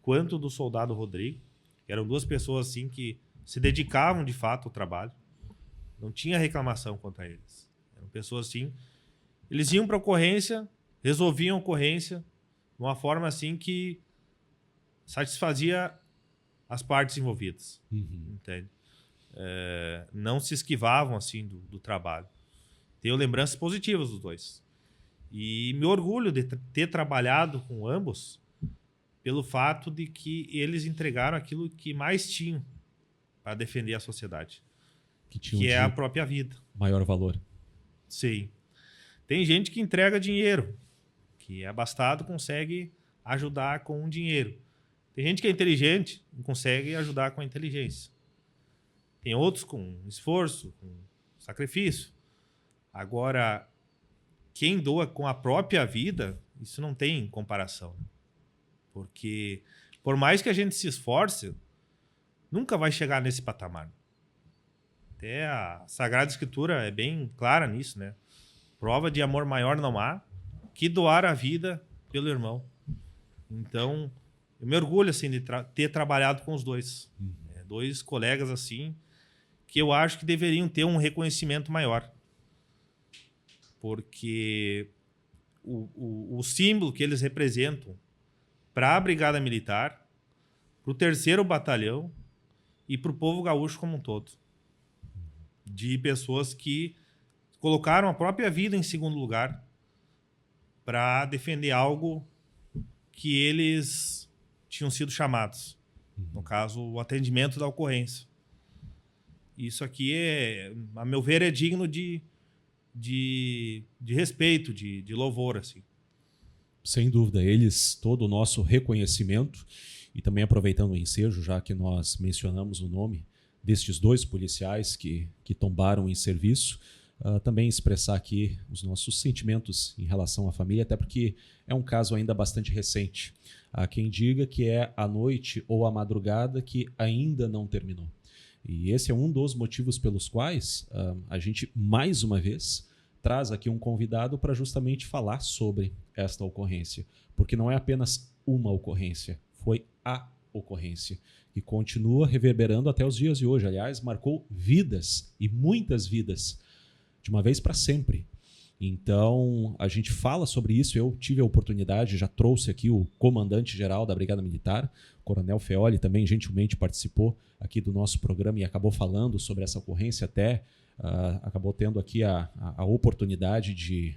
quanto do soldado Rodrigo. Eram 2 pessoas assim que se dedicavam de fato ao trabalho. Não tinha reclamação contra eles. Eram pessoas assim... Eles iam para a ocorrência, resolviam a ocorrência de uma forma assim que satisfazia as partes envolvidas. Entende? Não se esquivavam assim do trabalho. tenho lembranças positivas dos dois. E me orgulho de ter trabalhado com ambos pelo fato de que eles entregaram aquilo que mais tinham para defender a sociedade, que é a própria vida. Maior valor. Sim. Tem gente que entrega dinheiro, que é abastado, consegue ajudar com o dinheiro. Tem gente que é inteligente e consegue ajudar com a inteligência. Tem outros com esforço, com sacrifício. Agora, quem doa com a própria vida, isso não tem comparação. Porque, por mais que a gente se esforce, nunca vai chegar nesse patamar. Até a Sagrada Escritura é bem clara nisso, né? Prova de amor maior não há que doar a vida pelo irmão. Então, eu me orgulho assim, de ter trabalhado com os dois. Dois colegas assim, que eu acho que deveriam ter um reconhecimento maior. Porque o símbolo que eles representam para a Brigada Militar, para o 3º Batalhão e para o povo gaúcho como um todo. De pessoas que colocaram a própria vida em segundo lugar para defender algo que eles tinham sido chamados. No caso, o atendimento da ocorrência. Isso aqui, a meu ver, é digno de respeito, de louvor, assim. Sem dúvida, eles, todo o nosso reconhecimento, e também aproveitando o ensejo, já que nós mencionamos o nome destes 2 policiais que tombaram em serviço, também expressar aqui os nossos sentimentos em relação à família, até porque é um caso ainda bastante recente. Há quem diga que é a noite ou a madrugada que ainda não terminou. E esse é um dos motivos pelos quais a gente, mais uma vez, traz aqui um convidado para justamente falar sobre esta ocorrência. Porque não é apenas uma ocorrência, foi a ocorrência, que continua reverberando até os dias de hoje. Aliás, marcou vidas, e muitas vidas, de uma vez para sempre. Então, a gente fala sobre isso. Eu tive a oportunidade, já trouxe aqui o comandante-geral da Brigada Militar, o Coronel Feoli, também gentilmente participou aqui do nosso programa e acabou falando sobre essa ocorrência, até acabou tendo aqui a oportunidade de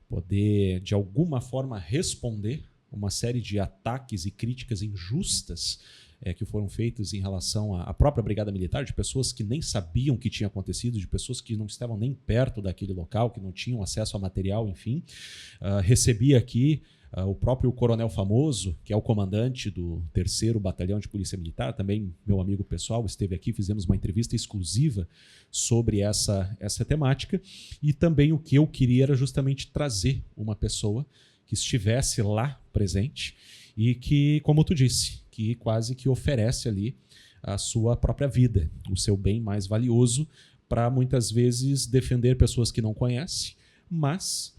poder, de alguma forma, responder uma série de ataques e críticas injustas que foram feitos em relação à própria Brigada Militar, de pessoas que nem sabiam o que tinha acontecido, de pessoas que não estavam nem perto daquele local, que não tinham acesso a material, enfim. Recebi aqui o próprio Coronel Famoso, que é o comandante do 3º Batalhão de Polícia Militar, também meu amigo pessoal, esteve aqui, fizemos uma entrevista exclusiva sobre essa temática, e também o que eu queria era justamente trazer uma pessoa que estivesse lá presente e que, como tu disse, que quase que oferece ali a sua própria vida, o seu bem mais valioso, para muitas vezes defender pessoas que não conhece, mas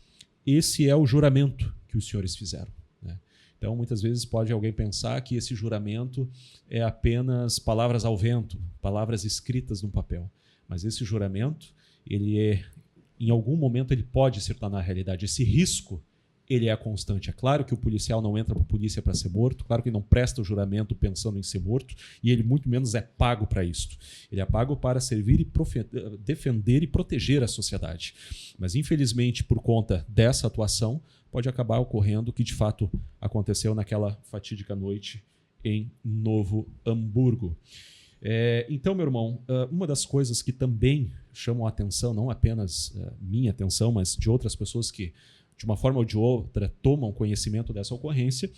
esse é o juramento que os senhores fizeram, né? Então, muitas vezes pode alguém pensar que esse juramento é apenas palavras ao vento, palavras escritas num papel, mas esse juramento, em algum momento, ele pode se tornar realidade. Esse risco, ele é constante. É claro que o policial não entra para a polícia para ser morto, claro que ele não presta o juramento pensando em ser morto, e ele muito menos é pago para isto. Ele é pago para servir e defender e proteger a sociedade. Mas, infelizmente, por conta dessa atuação, pode acabar ocorrendo o que de fato aconteceu naquela fatídica noite em Novo Hamburgo. Então, meu irmão, uma das coisas que também chamam a atenção, não apenas minha atenção, mas de outras pessoas que, de uma forma ou de outra, tomam conhecimento dessa ocorrência,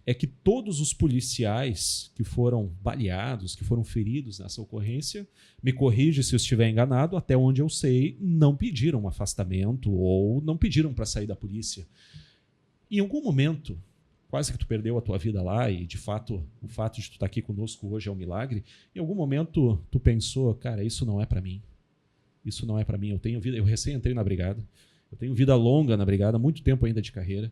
é que todos os policiais que foram baleados, que foram feridos nessa ocorrência, me corrige se eu estiver enganado, até onde eu sei, não pediram um afastamento ou não pediram para sair da polícia. Em algum momento, quase que tu perdeu a tua vida lá e, de fato, o fato de tu estar aqui conosco hoje é um milagre, em algum momento tu pensou, cara, isso não é para mim. Isso não é para mim. Eu recém entrei na brigada. Eu tenho vida longa na brigada, muito tempo ainda de carreira,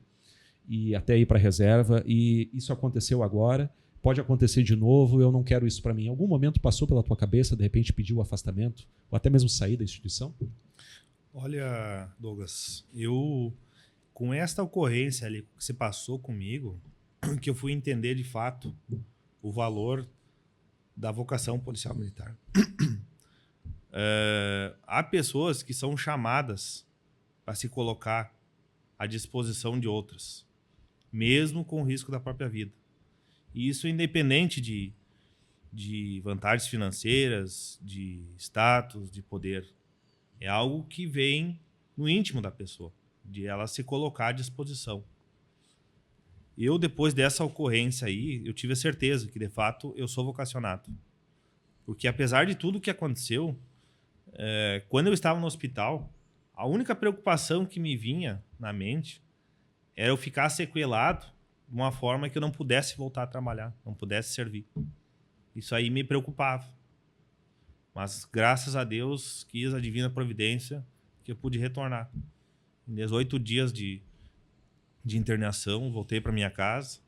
e até ir para a reserva, e isso aconteceu agora, pode acontecer de novo, eu não quero isso para mim. Em algum momento passou pela tua cabeça, de repente pediu o afastamento, ou até mesmo sair da instituição? Olha, Douglas, com esta ocorrência ali que se passou comigo, que eu fui entender de fato o valor da vocação policial militar. há pessoas que são chamadas para se colocar à disposição de outras, mesmo com o risco da própria vida. E isso é independente de vantagens financeiras, de status, de poder. É algo que vem no íntimo da pessoa, de ela se colocar à disposição. Eu, depois dessa ocorrência aí, eu tive a certeza que, de fato, eu sou vocacionado. Porque, apesar de tudo que aconteceu, quando eu estava no hospital, a única preocupação que me vinha na mente era eu ficar sequelado de uma forma que eu não pudesse voltar a trabalhar, não pudesse servir. Isso aí me preocupava. Mas, graças a Deus, quis a divina providência que eu pude retornar. Em 18 dias de internação, voltei para minha casa,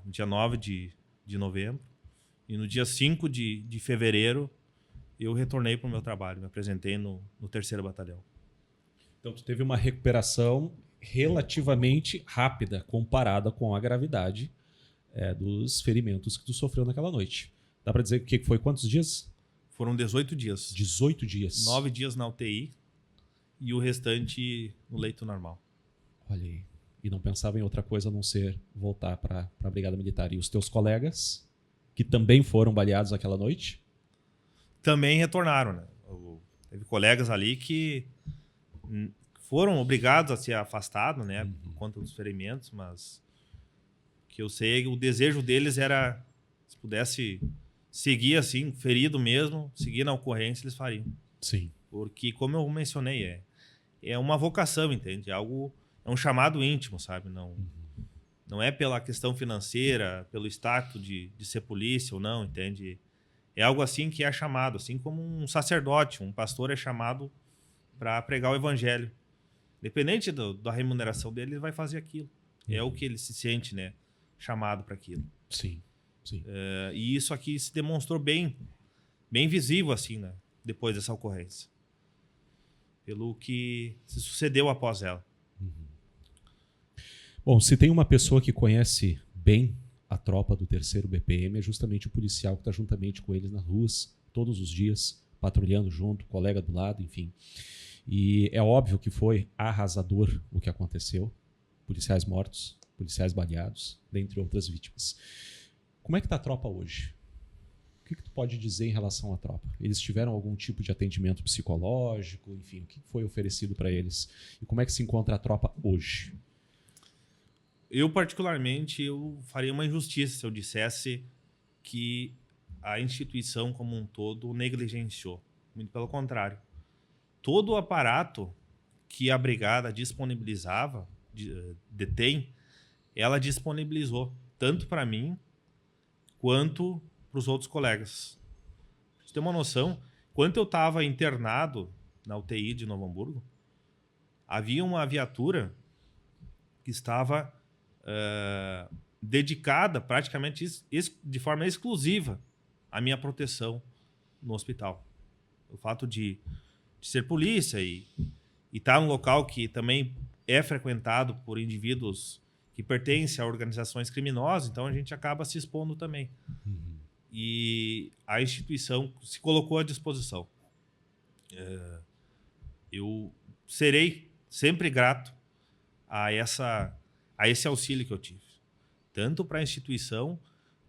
no dia 9 de novembro. E no dia 5 de fevereiro, eu retornei para o meu trabalho, me apresentei no 3º Batalhão. Então, tu teve uma recuperação relativamente rápida comparada com a gravidade dos ferimentos que tu sofreu naquela noite. Dá para dizer que foi quantos dias? Foram 18 dias. 18 dias. 9 dias na UTI e o restante no leito normal. Olha aí. E não pensava em outra coisa a não ser voltar para a Brigada Militar. E os teus colegas, que também foram baleados aquela noite? Também retornaram, né? Teve colegas ali que foram obrigados a ser afastados, né? Por conta dos ferimentos, mas que eu sei, o desejo deles era, se pudesse seguir assim, ferido mesmo, seguir na ocorrência, eles fariam. Sim. Porque, como eu mencionei, é uma vocação, entende? É um chamado íntimo, sabe? Não é pela questão financeira, pelo status de ser polícia ou não, entende? É algo assim que é chamado, assim como um sacerdote, um pastor é chamado para pregar o evangelho. Independente da remuneração dele, ele vai fazer aquilo. É o que ele se sente, né, chamado para aquilo. Sim, sim. E isso aqui se demonstrou bem visível, assim, né, depois dessa ocorrência. Pelo que se sucedeu após ela. Bom, se tem uma pessoa que conhece bem a tropa do 3º BPM, é justamente o policial que está juntamente com eles nas ruas, todos os dias, patrulhando junto, colega do lado, enfim. E é óbvio que foi arrasador o que aconteceu. Policiais mortos, policiais baleados, dentre outras vítimas. Como é que está a tropa hoje? O que tu pode dizer em relação à tropa? Eles tiveram algum tipo de atendimento psicológico? Enfim, o que foi oferecido para eles? E como é que se encontra a tropa hoje? Eu, particularmente, eu faria uma injustiça se eu dissesse que a instituição como um todo negligenciou. Muito pelo contrário. Todo o aparato que a brigada disponibilizava, detém, ela disponibilizou, tanto para mim quanto para os outros colegas. Pra você ter uma noção, quando eu estava internado na UTI de Novo Hamburgo, havia uma viatura que estava dedicada praticamente de forma exclusiva à minha proteção no hospital. O fato de ser polícia e estar num local que também é frequentado por indivíduos que pertencem a organizações criminosas, então a gente acaba se expondo também. E a instituição se colocou à disposição. Eu serei sempre grato a esse auxílio que eu tive, tanto para a instituição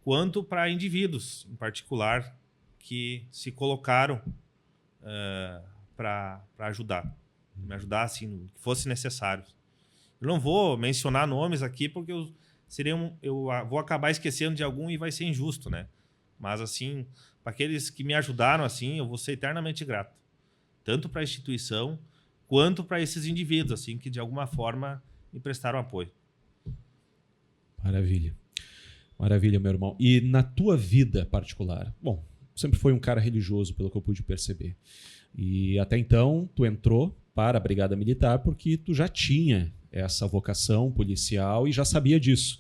quanto para indivíduos, em particular, que se colocaram para ajudar, me ajudar assim, no que fosse necessário. Eu não vou mencionar nomes aqui porque eu vou acabar esquecendo de algum e vai ser injusto, né? Mas assim, para aqueles que me ajudaram assim, eu vou ser eternamente grato, tanto para a instituição quanto para esses indivíduos assim que de alguma forma me prestaram apoio. Maravilha. Maravilha, meu irmão. E na tua vida particular? Bom, sempre foi um cara religioso, pelo que eu pude perceber. E até então, tu entrou para a Brigada Militar porque tu já tinha essa vocação policial e já sabia disso.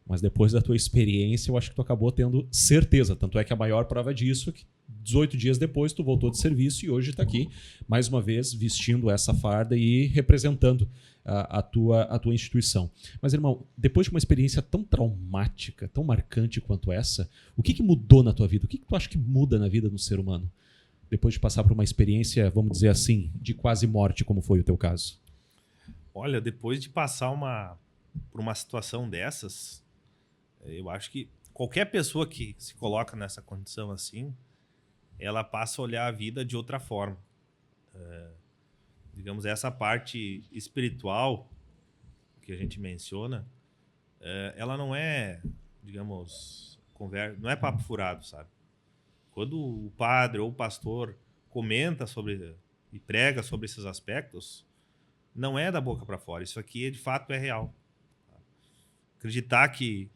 Mas depois da tua experiência, eu acho que tu acabou tendo certeza. Tanto é que a maior prova disso é que 18 dias depois tu voltou de serviço e hoje está aqui, mais uma vez, vestindo essa farda e representando a tua instituição. Mas, irmão, depois de uma experiência tão traumática, tão marcante quanto essa, o que mudou na tua vida? O que tu acha que muda na vida do ser humano depois de passar por uma experiência, vamos dizer assim, de quase morte, como foi o teu caso? Olha, depois de passar por uma situação dessas, eu acho que qualquer pessoa que se coloca nessa condição assim, ela passa a olhar a vida de outra forma. Digamos, essa parte espiritual que a gente menciona, ela não é, digamos, não é papo furado, sabe? Quando o padre ou o pastor comenta sobre e prega sobre esses aspectos, não é da boca para fora. Isso aqui, de fato, é real. Acreditar que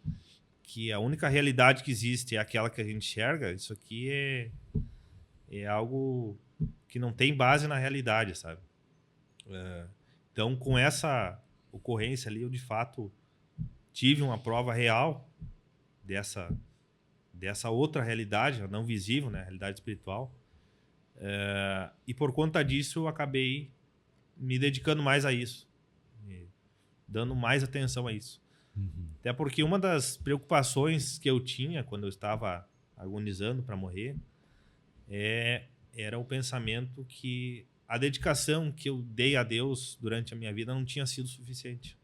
a única realidade que existe é aquela que a gente enxerga, isso aqui é algo que não tem base na realidade, sabe? Então, com essa ocorrência ali, eu, de fato, tive uma prova real dessa outra realidade, não visível, né? A realidade espiritual. E por conta disso, eu acabei me dedicando mais a isso, dando mais atenção a isso. Até porque uma das preocupações que eu tinha quando eu estava agonizando para morrer era o pensamento que a dedicação que eu dei a Deus durante a minha vida não tinha sido suficiente.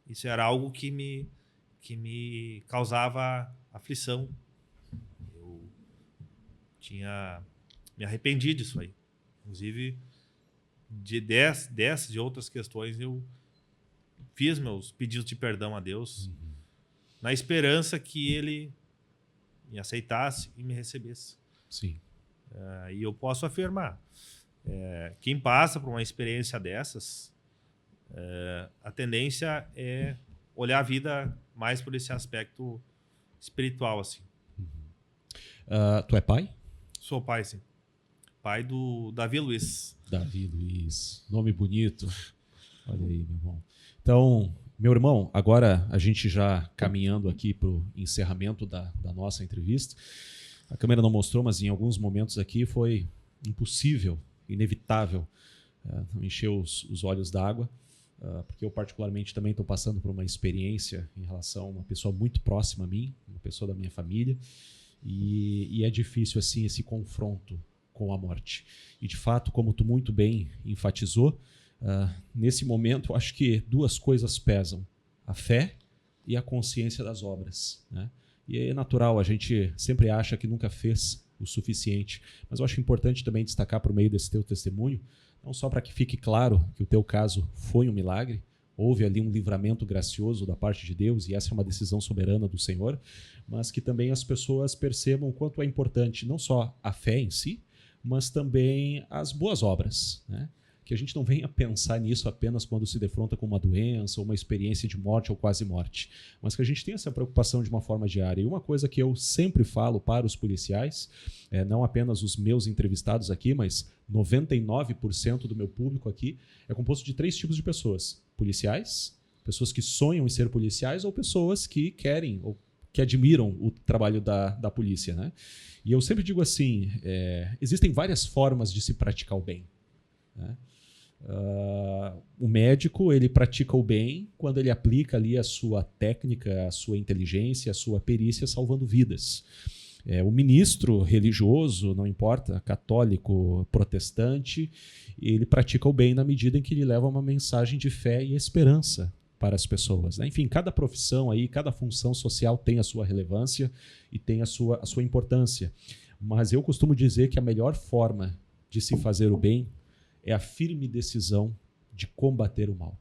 Isso era algo que me causava aflição. Eu tinha me arrependido disso aí. Inclusive, de outras questões, eu fiz meus pedidos de perdão a Deus, na esperança que Ele me aceitasse e me recebesse. Sim. E eu posso afirmar, quem passa por uma experiência dessas, a tendência é olhar a vida mais por esse aspecto espiritual, assim. Tu é pai? Sou pai, sim. Pai do Davi Luiz. Davi Luiz. Nome bonito. Olha aí, meu irmão. Então, meu irmão, agora a gente já caminhando aqui para o encerramento da nossa entrevista. A câmera não mostrou, mas em alguns momentos aqui foi impossível, inevitável, não encher os olhos d'água, porque eu particularmente também estou passando por uma experiência em relação a uma pessoa muito próxima a mim, uma pessoa da minha família, e é difícil assim esse confronto com a morte. E de fato, como tu muito bem enfatizou, nesse momento eu acho que duas coisas pesam: a fé e a consciência das obras, né? E é natural, a gente sempre acha que nunca fez o suficiente, mas eu acho importante também destacar por meio desse teu testemunho, não só para que fique claro que o teu caso foi um milagre, houve ali um livramento gracioso da parte de Deus, e essa é uma decisão soberana do Senhor, mas que também as pessoas percebam o quanto é importante não só a fé em si, mas também as boas obras, né? Que a gente não venha pensar nisso apenas quando se defronta com uma doença ou uma experiência de morte ou quase morte, mas que a gente tenha essa preocupação de uma forma diária. E uma coisa que eu sempre falo para os policiais, não apenas os meus entrevistados aqui, mas 99% do meu público aqui é composto de 3 tipos de pessoas: policiais, pessoas que sonham em ser policiais ou pessoas que querem ou que admiram o trabalho da polícia, né? E eu sempre digo assim, existem várias formas de se praticar o bem, né? O médico, ele pratica o bem quando ele aplica ali a sua técnica, a sua inteligência, a sua perícia, salvando vidas. O ministro religioso, não importa, católico, protestante, ele pratica o bem na medida em que ele leva uma mensagem de fé e esperança para as pessoas, né? Enfim, cada profissão aí, cada função social tem a sua relevância e tem a sua importância. Mas eu costumo dizer que a melhor forma de se fazer o bem é a firme decisão de combater o mal.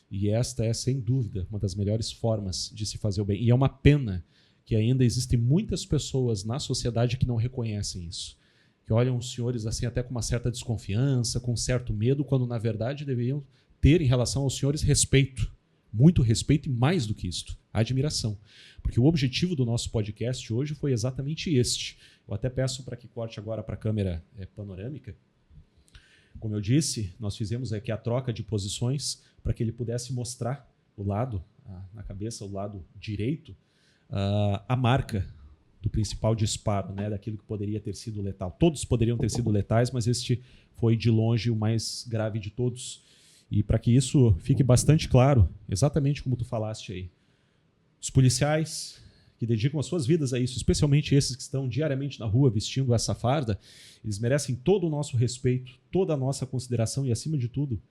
E esta é, sem dúvida, uma das melhores formas de se fazer o bem. E é uma pena que ainda existem muitas pessoas na sociedade que não reconhecem isso, que olham os senhores assim até com uma certa desconfiança, com um certo medo, quando na verdade deveriam ter em relação aos senhores respeito, muito respeito, e mais do que isto, admiração. Porque o objetivo do nosso podcast hoje foi exatamente este. Eu até peço para que corte agora para a câmera panorâmica. Como eu disse, nós fizemos aqui a troca de posições para que ele pudesse mostrar o lado, na cabeça, o lado direito, a marca do principal disparo, né, daquilo que poderia ter sido letal. Todos poderiam ter sido letais, mas este foi de longe o mais grave de todos. E para que isso fique bastante claro, exatamente como tu falaste aí, os policiais que dedicam as suas vidas a isso, especialmente esses que estão diariamente na rua vestindo essa farda, eles merecem todo o nosso respeito, toda a nossa consideração e, acima de tudo,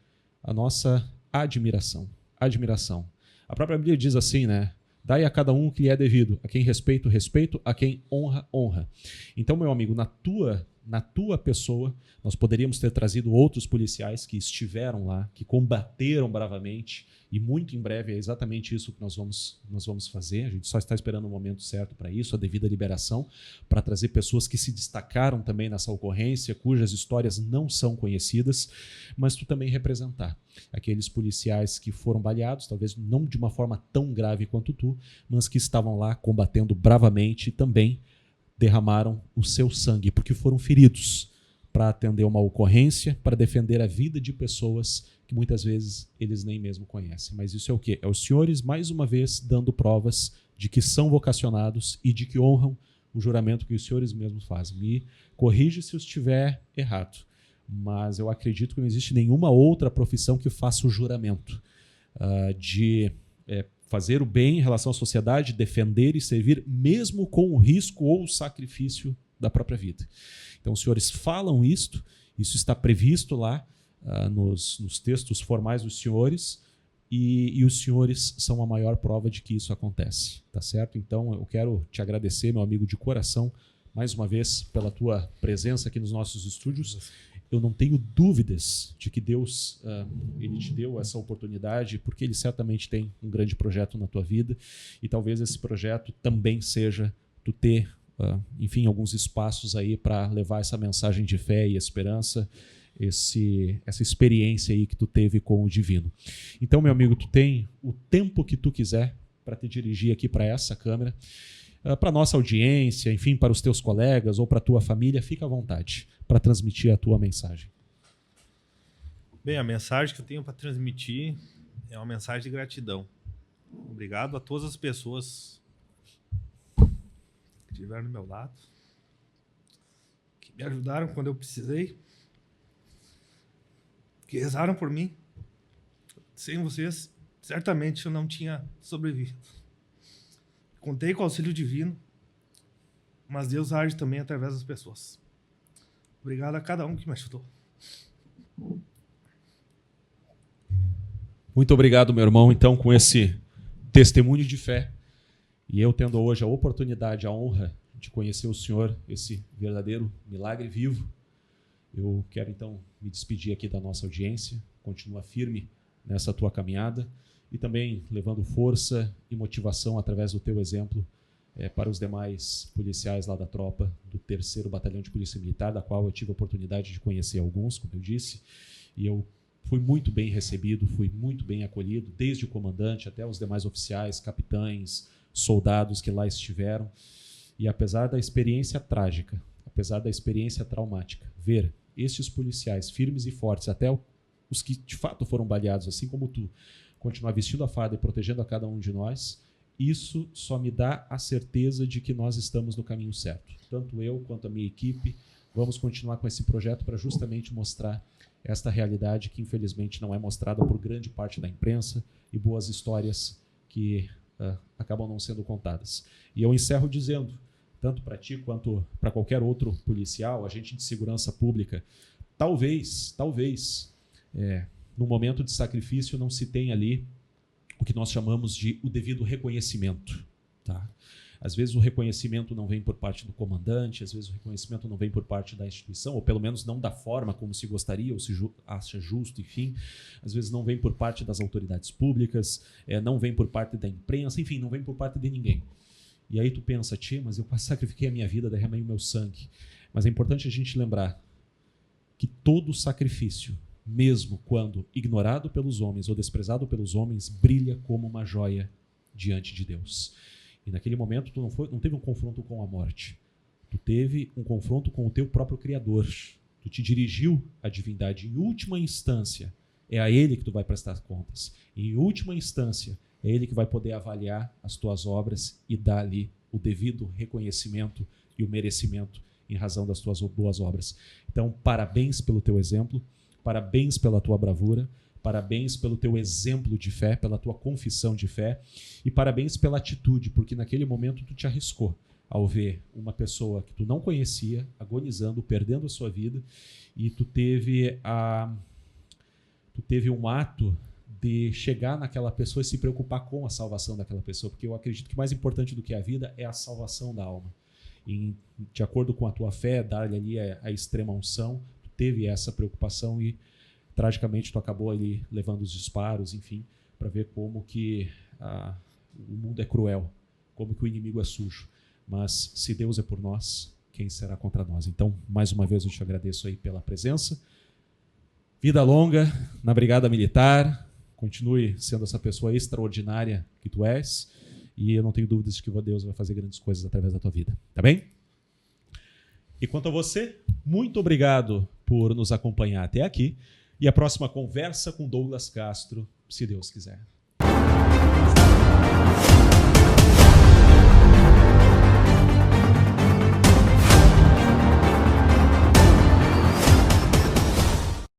a nossa admiração. Admiração. A própria Bíblia diz assim, né? Dai a cada um o que lhe é devido. A quem respeito, respeito. A quem honra, honra. Então, meu amigo, na tua pessoa, nós poderíamos ter trazido outros policiais que estiveram lá, que combateram bravamente, e muito em breve é exatamente isso que nós vamos fazer. A gente só está esperando o momento certo para isso, a devida liberação, para trazer pessoas que se destacaram também nessa ocorrência, cujas histórias não são conhecidas, mas tu também representar aqueles policiais que foram baleados, talvez não de uma forma tão grave quanto tu, mas que estavam lá combatendo bravamente e também derramaram o seu sangue, porque foram feridos para atender uma ocorrência, para defender a vida de pessoas que muitas vezes eles nem mesmo conhecem. Mas isso é o quê? É os senhores, mais uma vez, dando provas de que são vocacionados e de que honram o juramento que os senhores mesmos fazem. Me corrige se eu estiver errado, mas eu acredito que não existe nenhuma outra profissão que faça o juramento de fazer o bem em relação à sociedade, defender e servir, mesmo com o risco ou o sacrifício da própria vida. Então, os senhores falam isto, isso está previsto lá nos textos formais dos senhores, e os senhores são a maior prova de que isso acontece, tá certo? Então, eu quero te agradecer, meu amigo, de coração, mais uma vez, pela tua presença aqui nos nossos estúdios. Eu não tenho dúvidas de que Deus ele te deu essa oportunidade, porque Ele certamente tem um grande projeto na tua vida, e talvez esse projeto também seja tu ter, enfim, alguns espaços aí para levar essa mensagem de fé e esperança, essa experiência aí que tu teve com o divino. Então, meu amigo, tu tem o tempo que tu quiser para te dirigir aqui para essa câmera, para a nossa audiência, enfim, para os teus colegas ou para a tua família, fica à vontade para transmitir a tua mensagem. Bem, a mensagem que eu tenho para transmitir é uma mensagem de gratidão. Obrigado a todas as pessoas que estiveram do meu lado, que me ajudaram quando eu precisei, que rezaram por mim. Sem vocês, certamente eu não tinha sobrevivido. Contei com o auxílio divino, mas Deus age também através das pessoas. Obrigado a cada um que me ajudou. Muito obrigado, meu irmão, então, com esse testemunho de fé, e eu tendo hoje a oportunidade, a honra de conhecer o Senhor, esse verdadeiro milagre vivo, eu quero então me despedir aqui da nossa audiência, continua firme nessa tua caminhada, e também levando força e motivação através do teu exemplo para os demais policiais lá da tropa do 3º Batalhão de Polícia Militar, da qual eu tive a oportunidade de conhecer alguns, como eu disse, e eu fui muito bem recebido, fui muito bem acolhido, desde o comandante até os demais oficiais, capitães, soldados que lá estiveram. E apesar da experiência trágica, apesar da experiência traumática, ver estes policiais firmes e fortes, até os que de fato foram baleados, assim como tu, continuar vestindo a farda e protegendo a cada um de nós, isso só me dá a certeza de que nós estamos no caminho certo. Tanto eu quanto a minha equipe vamos continuar com esse projeto para justamente mostrar esta realidade que infelizmente não é mostrada por grande parte da imprensa e boas histórias que acabam não sendo contadas. E eu encerro dizendo, tanto para ti quanto para qualquer outro policial, agente de segurança pública, talvez, no momento de sacrifício não se tem ali o que nós chamamos de o devido reconhecimento. Tá? Às vezes o reconhecimento não vem por parte do comandante, às vezes o reconhecimento não vem por parte da instituição, ou pelo menos não da forma como se gostaria ou se acha justo, enfim. Às vezes não vem por parte das autoridades públicas, não vem por parte da imprensa, enfim, não vem por parte de ninguém. E aí tu pensa, mas eu sacrifiquei a minha vida, derramei o meu sangue. Mas é importante a gente lembrar que todo sacrifício, mesmo quando ignorado pelos homens ou desprezado pelos homens, brilha como uma joia diante de Deus. E naquele momento tu não teve um confronto com a morte. Tu teve um confronto com o teu próprio Criador. Tu te dirigiu à divindade. Em última instância, é a Ele que tu vai prestar contas. Em última instância, é Ele que vai poder avaliar as tuas obras e dar ali o devido reconhecimento e o merecimento em razão das tuas boas obras. Então, parabéns pelo teu exemplo, parabéns pela tua bravura, Parabéns pelo teu exemplo de fé, pela tua confissão de fé e parabéns pela atitude, porque naquele momento tu te arriscou ao ver uma pessoa que tu não conhecia agonizando, perdendo a sua vida, e tu teve um ato de chegar naquela pessoa e se preocupar com a salvação daquela pessoa, porque eu acredito que mais importante do que a vida é a salvação da alma. E, de acordo com a tua fé, dar-lhe ali a extrema unção, tu teve essa preocupação e tragicamente tu acabou ali levando os disparos, enfim, para ver como que o mundo é cruel, como que o inimigo é sujo. Mas se Deus é por nós, quem será contra nós? Então, mais uma vez eu te agradeço aí pela presença. Vida longa na Brigada Militar. Continue sendo essa pessoa extraordinária que tu és. E eu não tenho dúvidas de que Deus vai fazer grandes coisas através da tua vida. Tá bem? E quanto a você, muito obrigado por nos acompanhar até aqui. E a próxima conversa com Douglas Castro, se Deus quiser.